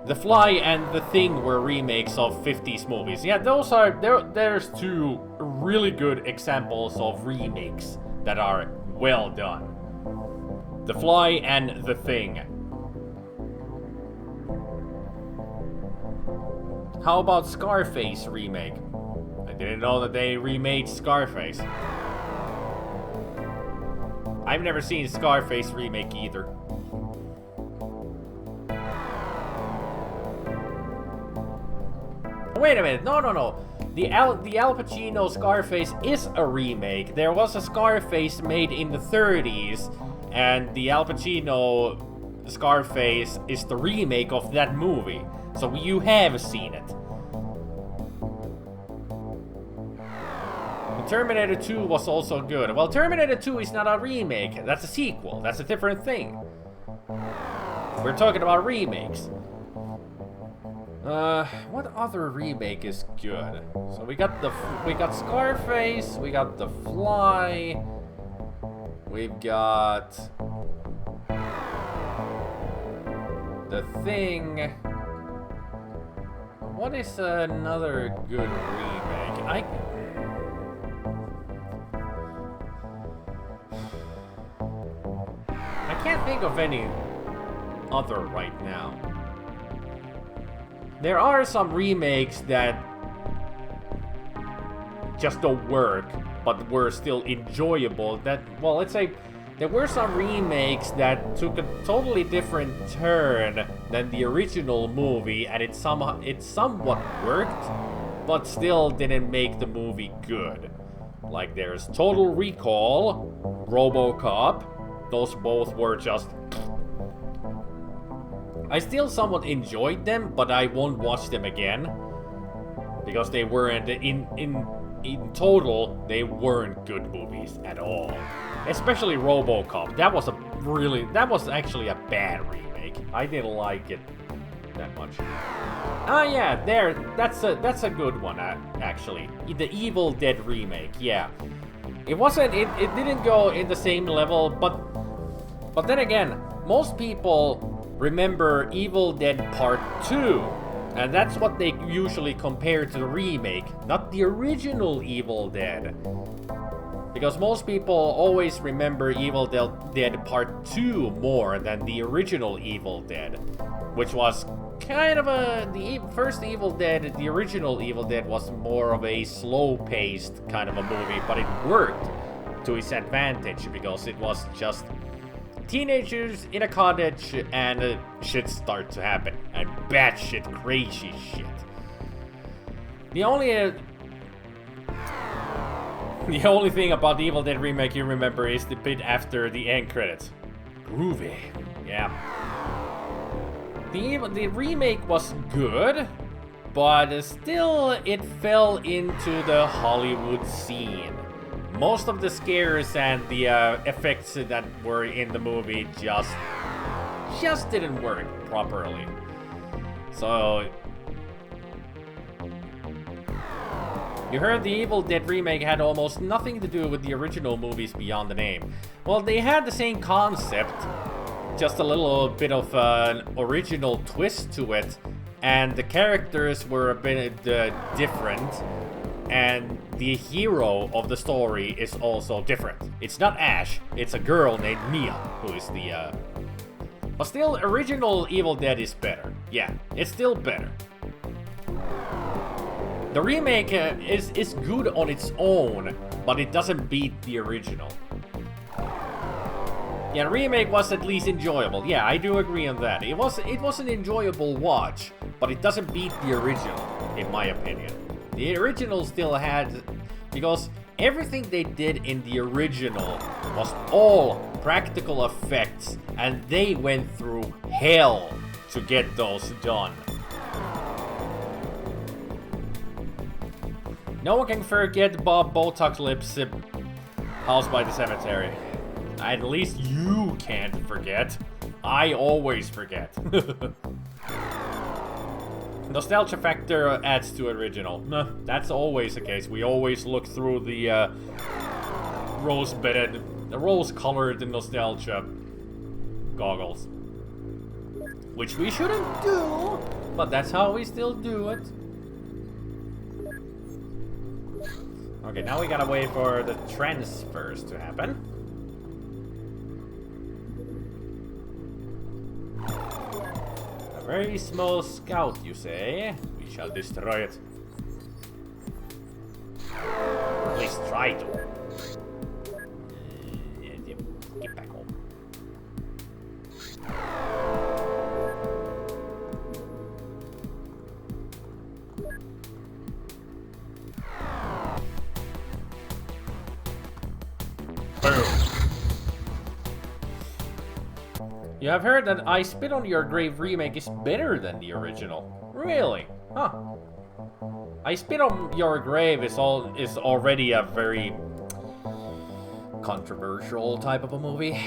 The Fly and The Thing were remakes of 50s movies. Yeah, those are there's two really good examples of remakes that are well done. The Fly and The Thing. How about Scarface remake? I didn't know that they remade Scarface. I've never seen Scarface remake either. Wait a minute, no. The Al Pacino Scarface is a remake. There was a Scarface made in the 30s, and the Al Pacino Scarface is the remake of that movie. So you have seen it. Terminator 2 was also good. Well, Terminator 2 is not a remake. That's a sequel. That's a different thing. We're talking about remakes. What other remake is good? So we got Scarface. We got The Fly. We've got The Thing. What is another good remake? I can't think of any other right now. There are some remakes that just don't work, but were still enjoyable. That, well, let's say there were some remakes that took a totally different turn than the original movie, and it somewhat worked, but still didn't make the movie good. Like there's Total Recall, RoboCop. Those both were just... I still somewhat enjoyed them, but I won't watch them again. Because they weren't, in total, they weren't good movies at all. Especially RoboCop. That was actually a bad remake. I didn't like it that much. Ah, yeah, that's a good one, actually. The Evil Dead remake, yeah. It didn't go in the same level, but then again, most people remember Evil Dead Part 2, and that's what they usually compare to the remake, not the original Evil Dead. Because most people always remember Evil Dead Part 2 more than the original Evil Dead, which was kind of the first Evil Dead, the original Evil Dead was more of a slow-paced kind of a movie, but it worked to its advantage because it was just teenagers in a cottage and shit start to happen, and batshit crazy shit. The only thing about the Evil Dead remake you remember is the bit after the end credits. Groovy, yeah. The remake was good, but still it fell into the Hollywood scene. Most of the scares and the effects that were in the movie just didn't work properly. So you heard the Evil Dead remake had almost nothing to do with the original movies beyond the name. Well, they had the same concept, just a little bit of an original twist to it, and the characters were a bit different, and the hero of the story is also different. It's not Ash, it's a girl named Mia, who is the... But still, original Evil Dead is better. Yeah, it's still better. The remake is good on its own, but it doesn't beat the original. Yeah, the remake was at least enjoyable. Yeah, I do agree on that. It was an enjoyable watch, but it doesn't beat the original, in my opinion. The original still had... Because everything they did in the original was all practical effects, and they went through hell to get those done. No one can forget Bob Botox Lips' House by the Cemetery. At least you can't forget. I always forget. Nostalgia factor adds to original. Nah, that's always the case. We always look through the rose-colored nostalgia goggles. Which we shouldn't do, but that's how we still do it. Okay, now we gotta wait for the transfers to happen. A very small scout, you say? We shall destroy it. Or at least try to. Get back home. You have heard that I Spit on Your Grave remake is better than the original. Really? Huh. I Spit on Your Grave is already a very controversial type of a movie.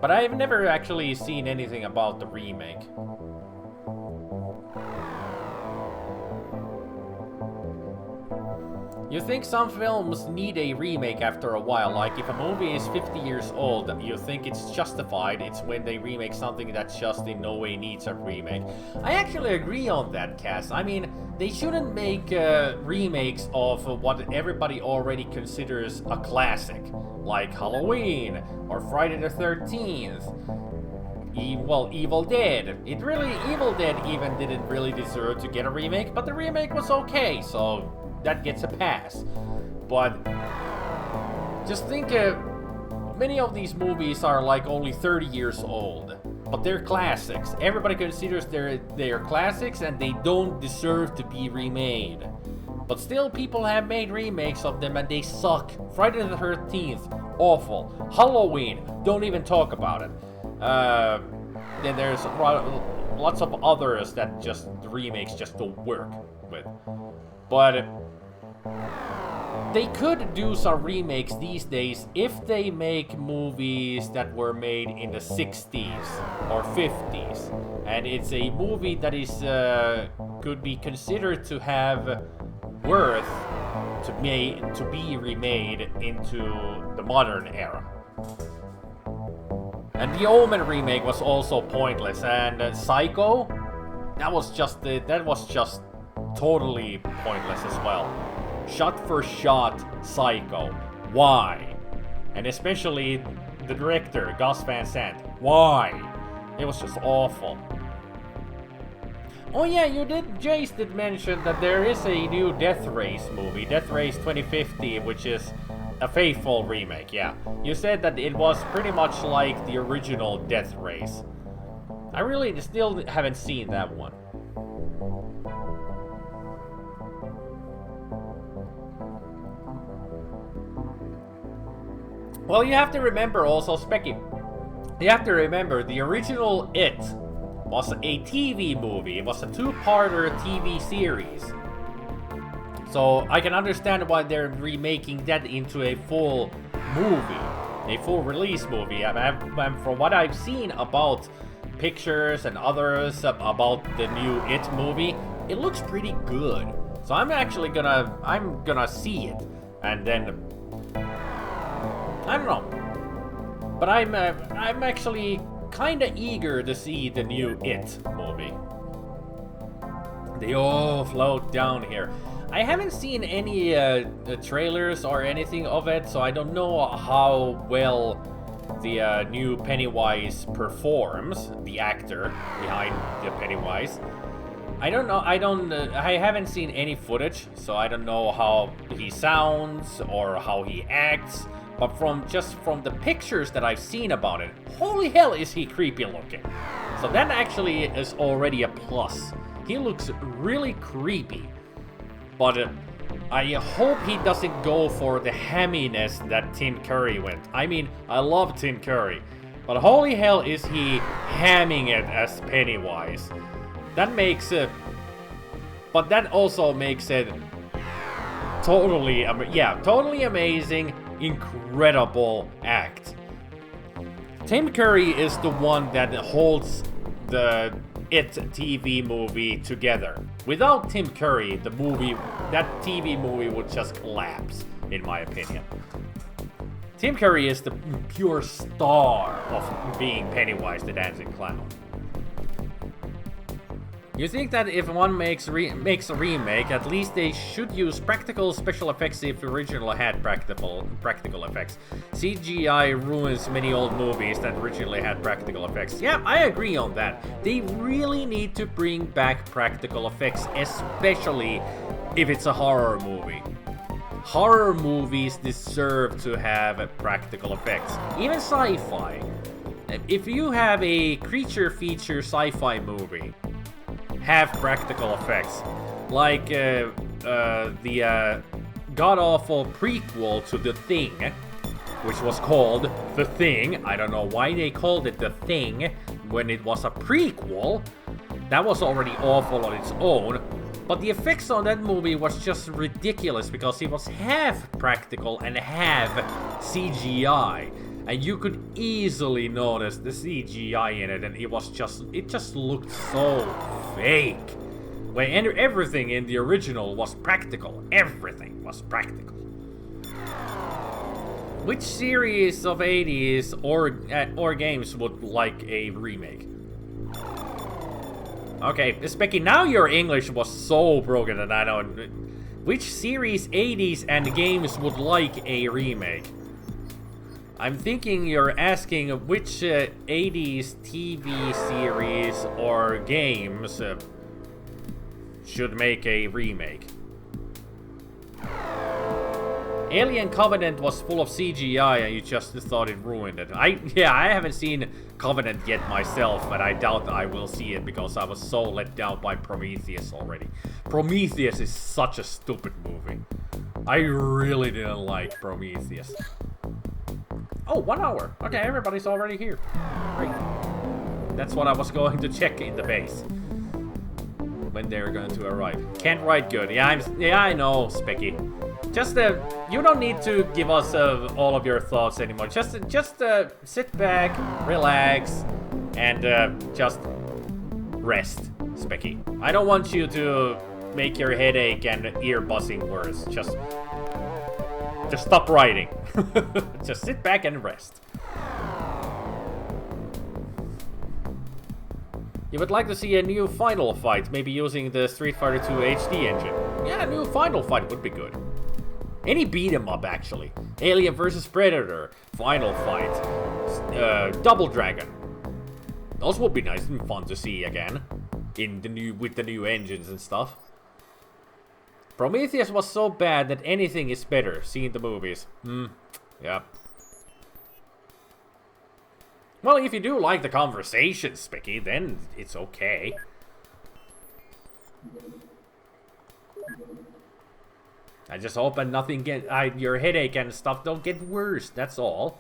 But I've never actually seen anything about the remake. You think some films need a remake after a while, like if a movie is 50 years old, you think it's justified, it's when they remake something that just in no way needs a remake. I actually agree on that, Cass. I mean, they shouldn't make remakes of what everybody already considers a classic, like Halloween, or Friday the 13th. Evil Dead. Evil Dead even didn't really deserve to get a remake, but the remake was okay, so that gets a pass. But Just think, many of these movies are like only 30 years old, but they're classics. Everybody considers they're classics and they don't deserve to be remade. But still, people have made remakes of them and they suck. Friday the 13th, awful. Halloween, don't even talk about it. Then there's lots of others that just the remakes just don't work with. But they could do some remakes these days if they make movies that were made in the 60s or 50s. And it's a movie that is could be considered to have worth to be remade into the modern era. And the Omen remake was also pointless, and Psycho, that was just totally pointless as well. Shot for shot Psycho. Why? And especially the director, Gus Van Sant. Why? It was just awful. Oh yeah, Jace did mention that there is a new Death Race movie, Death Race 2050, which is a faithful remake, yeah. You said that it was pretty much like the original Death Race. I really still haven't seen that one. Well, you have to remember also, Specky, you have to remember the original It was a TV movie. It was a two-parter TV series. So I can understand why they're remaking that into a full movie, a full release movie. From what I've seen about pictures and others about the new It movie, it looks pretty good. So I'm gonna see it, and then I don't know, but I'm actually kind of eager to see the new It movie. They all float down here. I haven't seen any trailers or anything of it, so I don't know how well the new Pennywise performs, the actor behind the Pennywise. I don't know, I haven't seen any footage, so I don't know how he sounds or how he acts, but from the pictures that I've seen about it, holy hell is he creepy looking. So that actually is already a plus. He looks really creepy. But I hope he doesn't go for the hamminess that Tim Curry went. I mean, I love Tim Curry, but holy hell is he hamming it as Pennywise. That makes it... But that also makes it totally amazing, incredible act. Tim Curry is the one that holds the It TV movie together. Without Tim Curry, that TV movie would just collapse, in my opinion. Tim Curry is the pure star of being Pennywise the Dancing Clown. You think that if one makes a remake, at least they should use practical special effects if the original had practical effects. CGI ruins many old movies that originally had practical effects. Yeah, I agree on that. They really need to bring back practical effects, especially if it's a horror movie. Horror movies deserve to have practical effects. Even sci-fi. If you have a creature feature sci-fi movie, have practical effects, like the god-awful prequel to The Thing, which was called The Thing. I don't know why they called it The Thing when it was a prequel. That was already awful on its own, but the effects on that movie was just ridiculous because it was half practical and half CGI. And you could easily notice the CGI in it, and it just looked so fake. When everything in the original was practical. Everything was practical. Which series of 80s or games would like a remake? Okay, Specky, now your English was so broken that I don't... Which series 80s and games would like a remake? I'm thinking you're asking which 80s TV series or games should make a remake. Alien Covenant was full of CGI and you just thought it ruined it. I haven't seen Covenant yet myself, but I doubt I will see it because I was so let down by Prometheus already. Prometheus is such a stupid movie. I really didn't like Prometheus. Oh, 1 hour. Okay, everybody's already here. Great. That's what I was going to check in the base. When they're going to arrive. Can't write good. Yeah, I know, Specky. Just you don't need to give us all of your thoughts anymore. Just sit back, relax, and just rest, Specky. I don't want you to make your headache and ear buzzing worse. Just stop writing. Just sit back and rest. You would like to see a new final fight, maybe using the Street Fighter 2 HD engine. Yeah, a new final fight would be good. Any beat 'em up, actually. Alien vs Predator, final fight, Double Dragon. Those would be nice and fun to see again, with the new engines and stuff. Prometheus was so bad that anything is better. Seeing the movies. Yeah. Well, if you do like the conversation, Spicky, then it's okay. I just hope that nothing your headache and stuff don't get worse, that's all.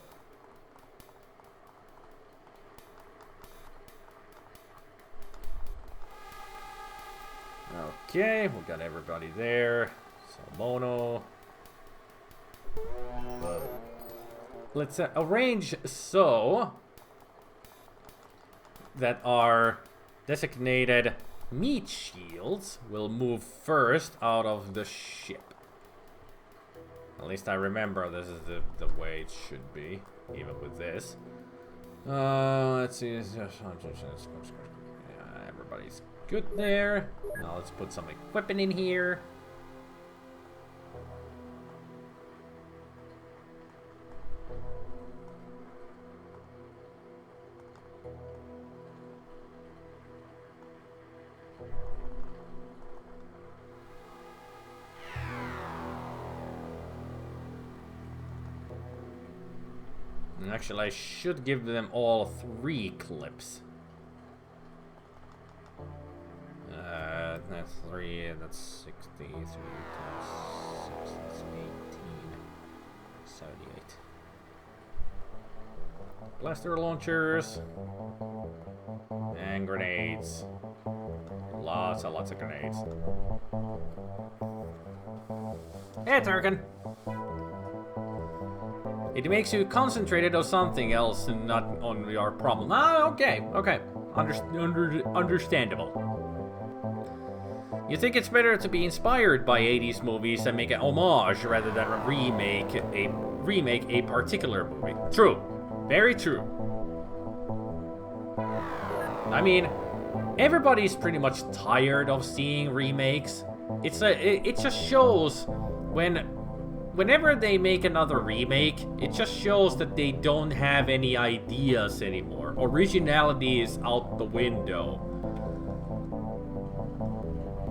Okay, we got everybody there. Salmono. Let's arrange so that our designated meat shields will move first out of the ship. At least I remember this is the way it should be, even with this. Let's see. Yeah, everybody's good there. Now let's put some equipment in here. Actually, I should give them all 3 clips. That's 3, that's 63 times 6, that's 18. 78. Blaster launchers. And grenades. Lots and lots of grenades. Hey, Turkin! It makes you concentrated on something else and not on your problem. Ah, okay. Understandable. You think it's better to be inspired by 80s movies and make an homage rather than remake a particular movie. True. Very true. I mean, everybody's pretty much tired of seeing remakes. It just shows whenever they make another remake, it just shows that they don't have any ideas anymore. Originality is out the window.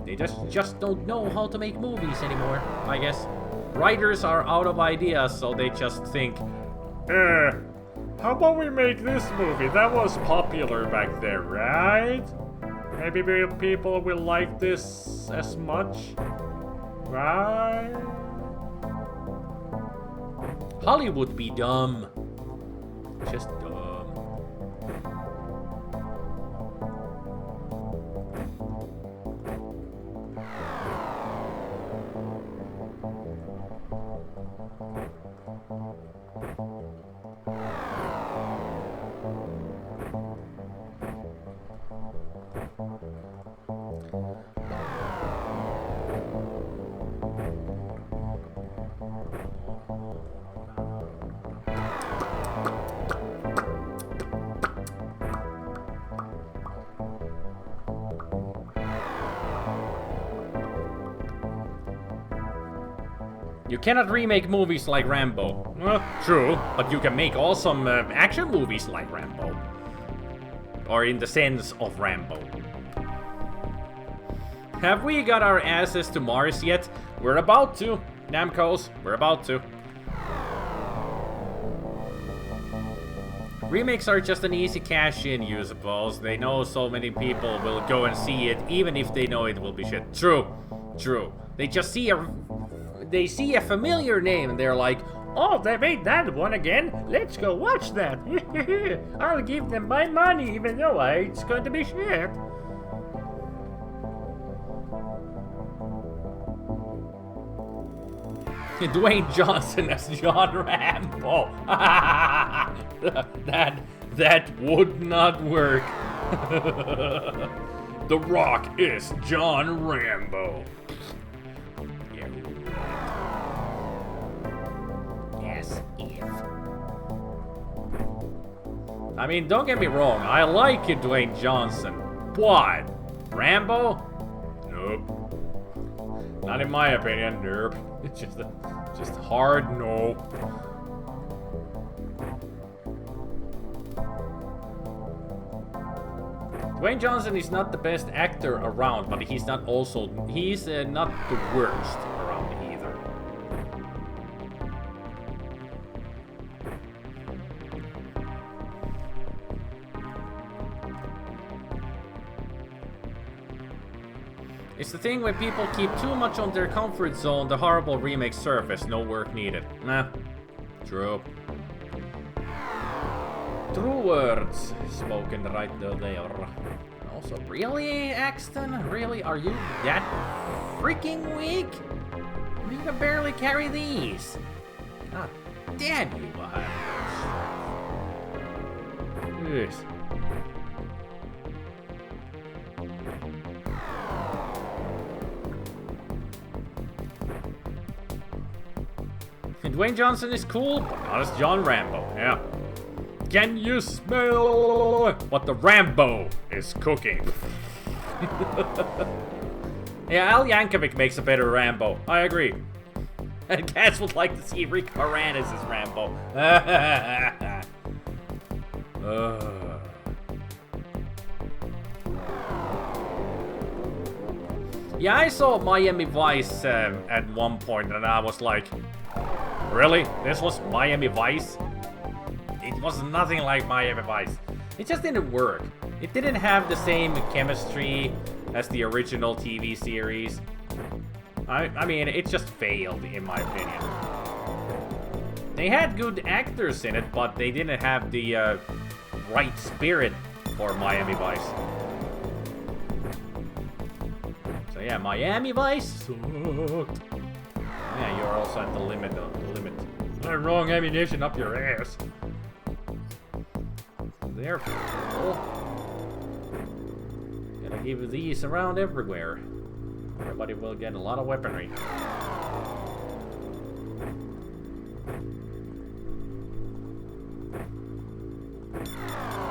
They just don't know how to make movies anymore, I guess. Writers are out of ideas, so they just think, how about we make this movie? That was popular back there, right? Maybe people will like this as much, right? Hollywood be dumb. Just dumb. You cannot remake movies like Rambo. Well, true, but you can make awesome action movies like Rambo. Or in the sense of Rambo. Have we got our asses to Mars yet? We're about to. Namco's, we're about to. Remakes are just an easy cash-in, you suppose. They know so many people will go and see it, even if they know it will be shit. True. True. They just see a familiar name and they're like, oh, they made that one again. Let's go watch that. I'll give them my money, even though it's going to be shit. Dwayne Johnson as John Rambo. that would not work. The Rock is John Rambo. Yeah. Yes, if. I mean, don't get me wrong. I like you, Dwayne Johnson. What? Rambo? Nope. Not in my opinion, nope. It's just a hard no. Dwayne Johnson is not the best actor around, but he's not not the worst around either. It's the thing when people keep too much on their comfort zone, the horrible remake surface, no work needed. Nah, true. True words spoken right there. Also, really, Axton? Really? Are you that freaking weak? You can barely carry these. God damn you, Yes. And Dwayne Johnson is cool, but not as John Rambo. Yeah. Can you smell what the Rambo is cooking? Yeah, Al Yankovic makes a better Rambo. I agree. And cats would like to see Rick Moranis as Rambo. Yeah, I saw Miami Vice at one point, and I was like, really? This was Miami Vice? It was nothing like Miami Vice. It just didn't work. It didn't have the same chemistry as the original TV series. I mean, it just failed, in my opinion. They had good actors in it, but they didn't have the right spirit for Miami Vice. So yeah, Miami Vice sucked. Yeah, you're also at the limit of the limit. Wrong ammunition up your ass. Therefore, gotta give these around everywhere. Everybody will get a lot of weaponry.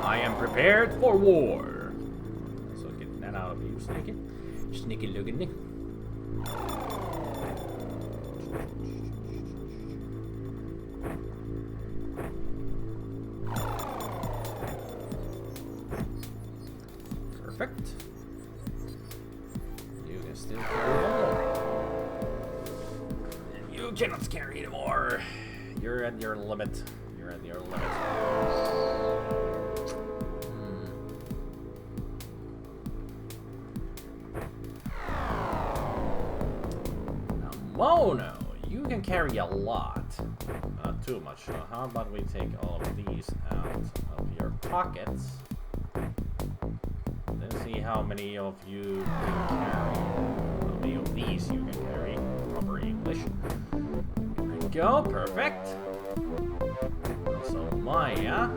I am prepared for war. So get that out of you, Sneaky. Sneaky looking. Perfect. You can still carry one more. And you cannot carry anymore. You're at your limit. You're at your limit. Now, Mono, you can carry a lot. Not too much. So how about we take all of these out of your pockets? Let's see how many of you can carry. How many of these you can carry. Proper English. Here we go. Perfect. Also, Maya.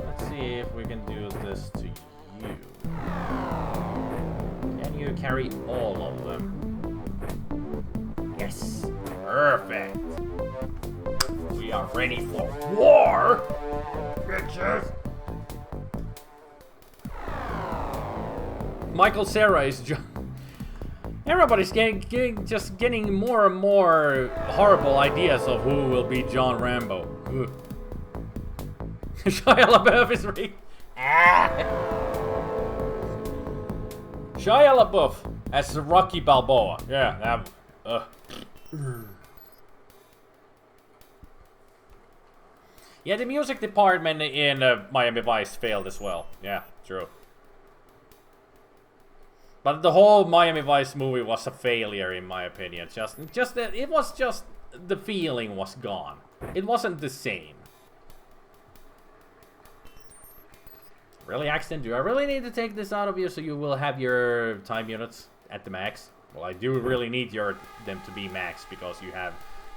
Let's see if we can do this to you. Can you carry all of them? Yes. Perfect. We are ready for war, bitches. Michael Cera is everybody's getting more and more horrible ideas of who will be John Rambo. Shia LaBeouf is Shia LaBeouf as Rocky Balboa. Yeah, Yeah, the music department in Miami Vice failed as well. Yeah, true. But the whole Miami Vice movie was a failure in my opinion. Just that it was just the feeling was gone. It wasn't the same. Really, Axton? Do I really need to take this out of you so you will have your time units at the max? Well, I do really need them to be max because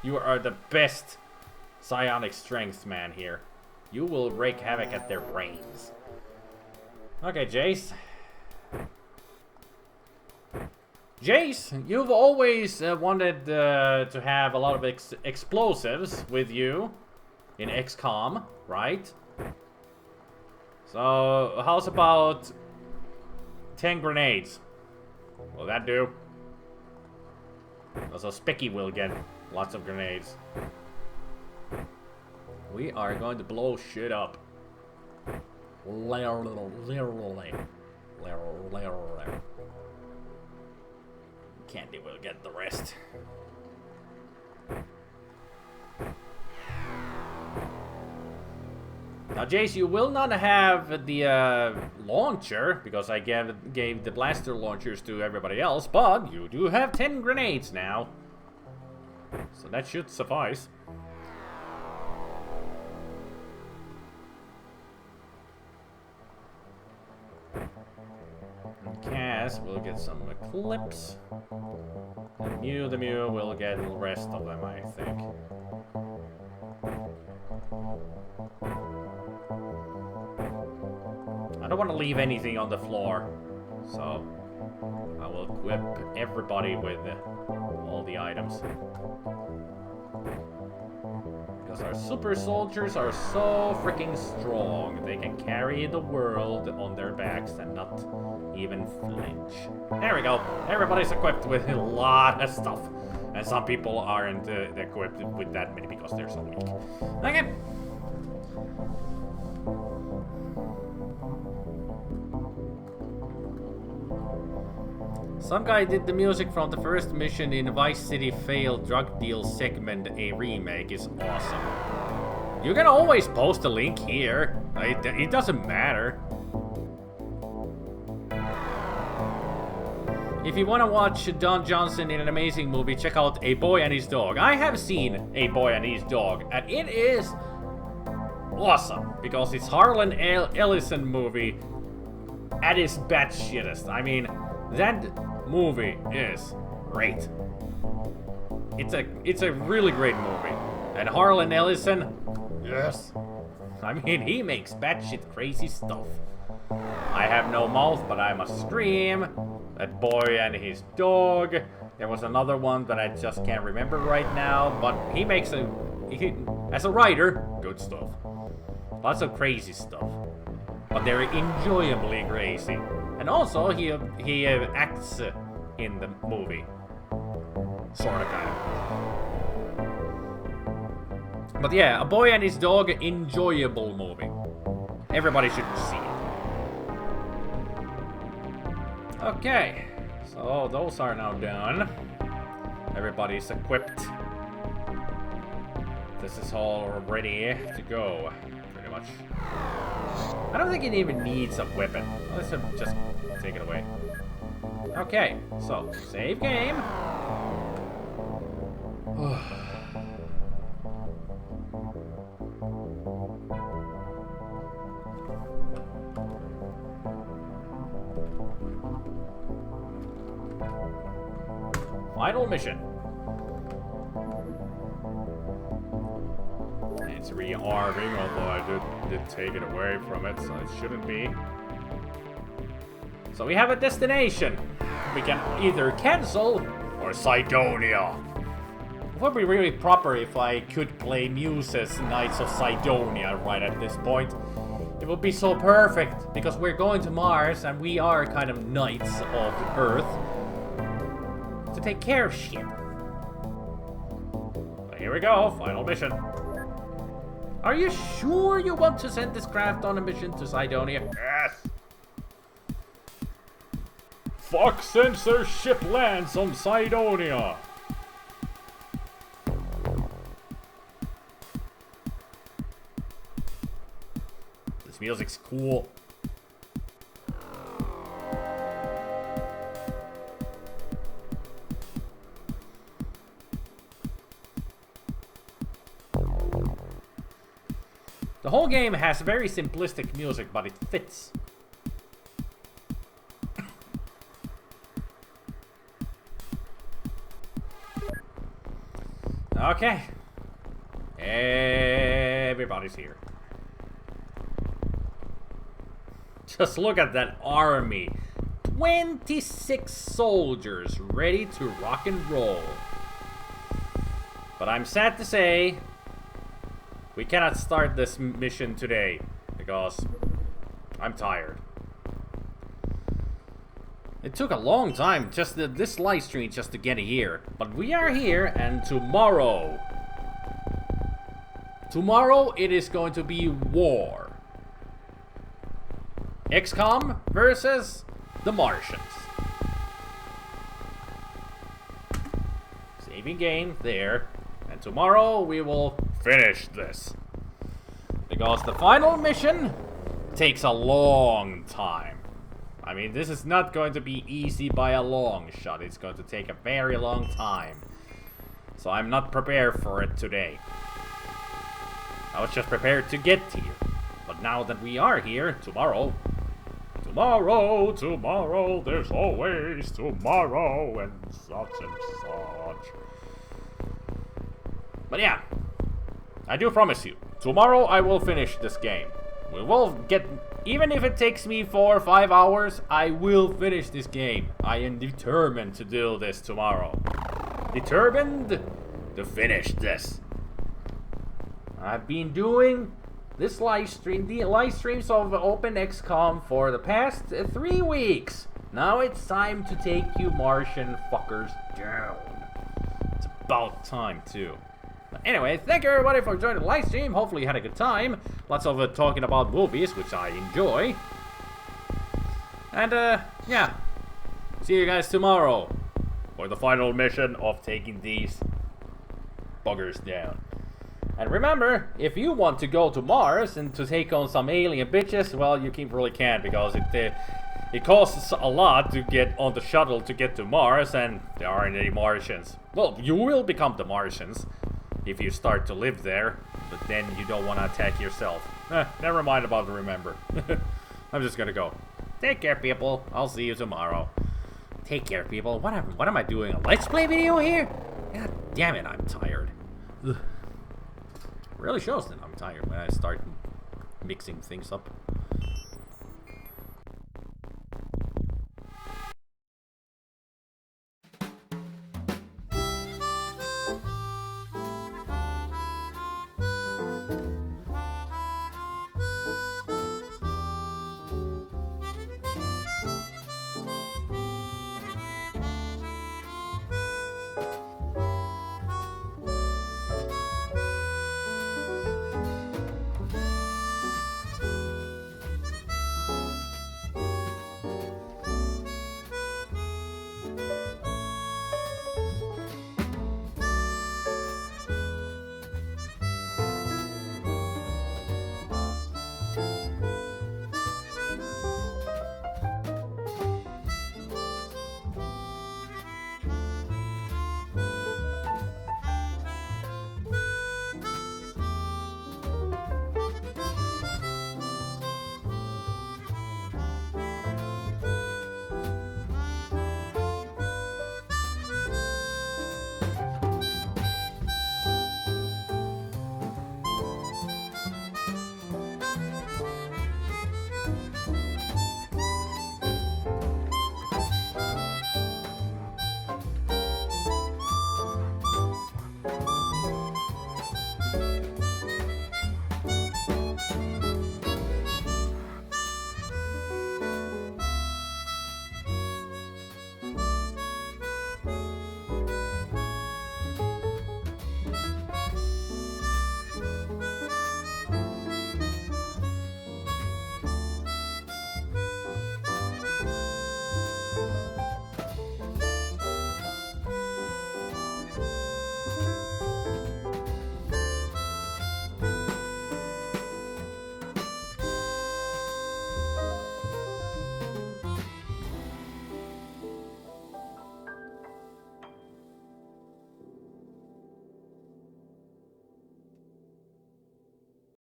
you are the best psionic strength man here. You will wreak havoc at their brains. Okay, Jace. Jace, you've always wanted to have a lot of explosives with you in XCOM, right? So, how's about 10 grenades? Will that do? Also, Spicky will get lots of grenades. We are going to blow shit up. Candy will get the rest. Now, Jace, you will not have the launcher, because I gave the blaster launchers to everybody else, but you do have 10 grenades now. So that should suffice. And Cass will get some clips. And the Mew will get the rest of them, I think. I don't want to leave anything on the floor, so I will equip everybody with all the items. Because our super soldiers are so freaking strong, they can carry the world on their backs and not even flinch. There we go, everybody's equipped with a lot of stuff. And some people aren't equipped with that many because they're so weak. Okay. Some guy did the music from the first mission in Vice City failed drug deal segment. A remake is awesome. You can always post a link here. It doesn't matter. If you want to watch Don Johnson in an amazing movie, check out A Boy and His Dog. I have seen A Boy and His Dog, and it is awesome because it's Harlan Ellison movie at its batshitest. I mean, that movie is great. It's a really great movie. And Harlan Ellison, yes. I mean, he makes batshit crazy stuff. I have no mouth, but I must scream. That Boy and His Dog. There was another one that I just can't remember right now, but he makes as a writer, good stuff. Lots of crazy stuff. But they're enjoyably crazy. And also, he acts in the movie. Sorta, kind of. But yeah, A Boy and His Dog, enjoyable movie. Everybody should see it. Okay, so those are now done. Everybody's equipped. This is all ready to go, pretty much. I don't think it even needs a weapon. Let's just take it away. Okay, so save game. Final mission. It's rearming, although I did take it away from it, so it shouldn't be. So we have a destination. We can either cancel or Cydonia. It would be really proper if I could play Muse's Knights of Cydonia right at this point. It would be so perfect, because we're going to Mars and we are kind of knights of Earth. To take care of shit. So here we go, final mission. Are you sure you want to send this craft on a mission to Cydonia? Yes. Fox sensor ship lands on Cydonia. This music's cool. The whole game has very simplistic music, but it fits. Okay. Everybody's here. Just look at that army. 26 soldiers ready to rock and roll. But I'm sad to say, we cannot start this mission today because I'm tired. It took a long time, just this live stream just to get here. But we are here, and tomorrow it is going to be war. XCOM versus the Martians. Saving game there. And tomorrow we will finish this. Because the final mission takes a long time. I mean, this is not going to be easy by a long shot. It's going to take a very long time. So I'm not prepared for it today. I was just prepared to get here. But now that we are here, tomorrow, there's always tomorrow and such. But yeah, I do promise you, tomorrow I will finish this game. We will get, even if it takes me 4 or 5 hours, I will finish this game. I am determined to do this tomorrow. Determined to finish this. I've been doing this live stream, the live streams of OPENXCOM for the past 3 weeks. Now it's time to take you Martian fuckers down. It's about time too. But anyway, thank you everybody for joining the live stream. Hopefully you had a good time. Lots of talking about movies, which I enjoy. And yeah, see you guys tomorrow for the final mission of taking these buggers down. And remember, if you want to go to Mars and to take on some alien bitches, well, you really can't, because it costs a lot to get on the shuttle to get to Mars, and there aren't any Martians. Well, you will become the Martians if you start to live there, but then you don't want to attack yourself. Never mind about the remember. I'm just gonna go. Take care, people. I'll see you tomorrow. Take care, people. What am I doing? A Let's Play video here? God damn it, I'm tired. Ugh. Really shows that I'm tired when I start mixing things up.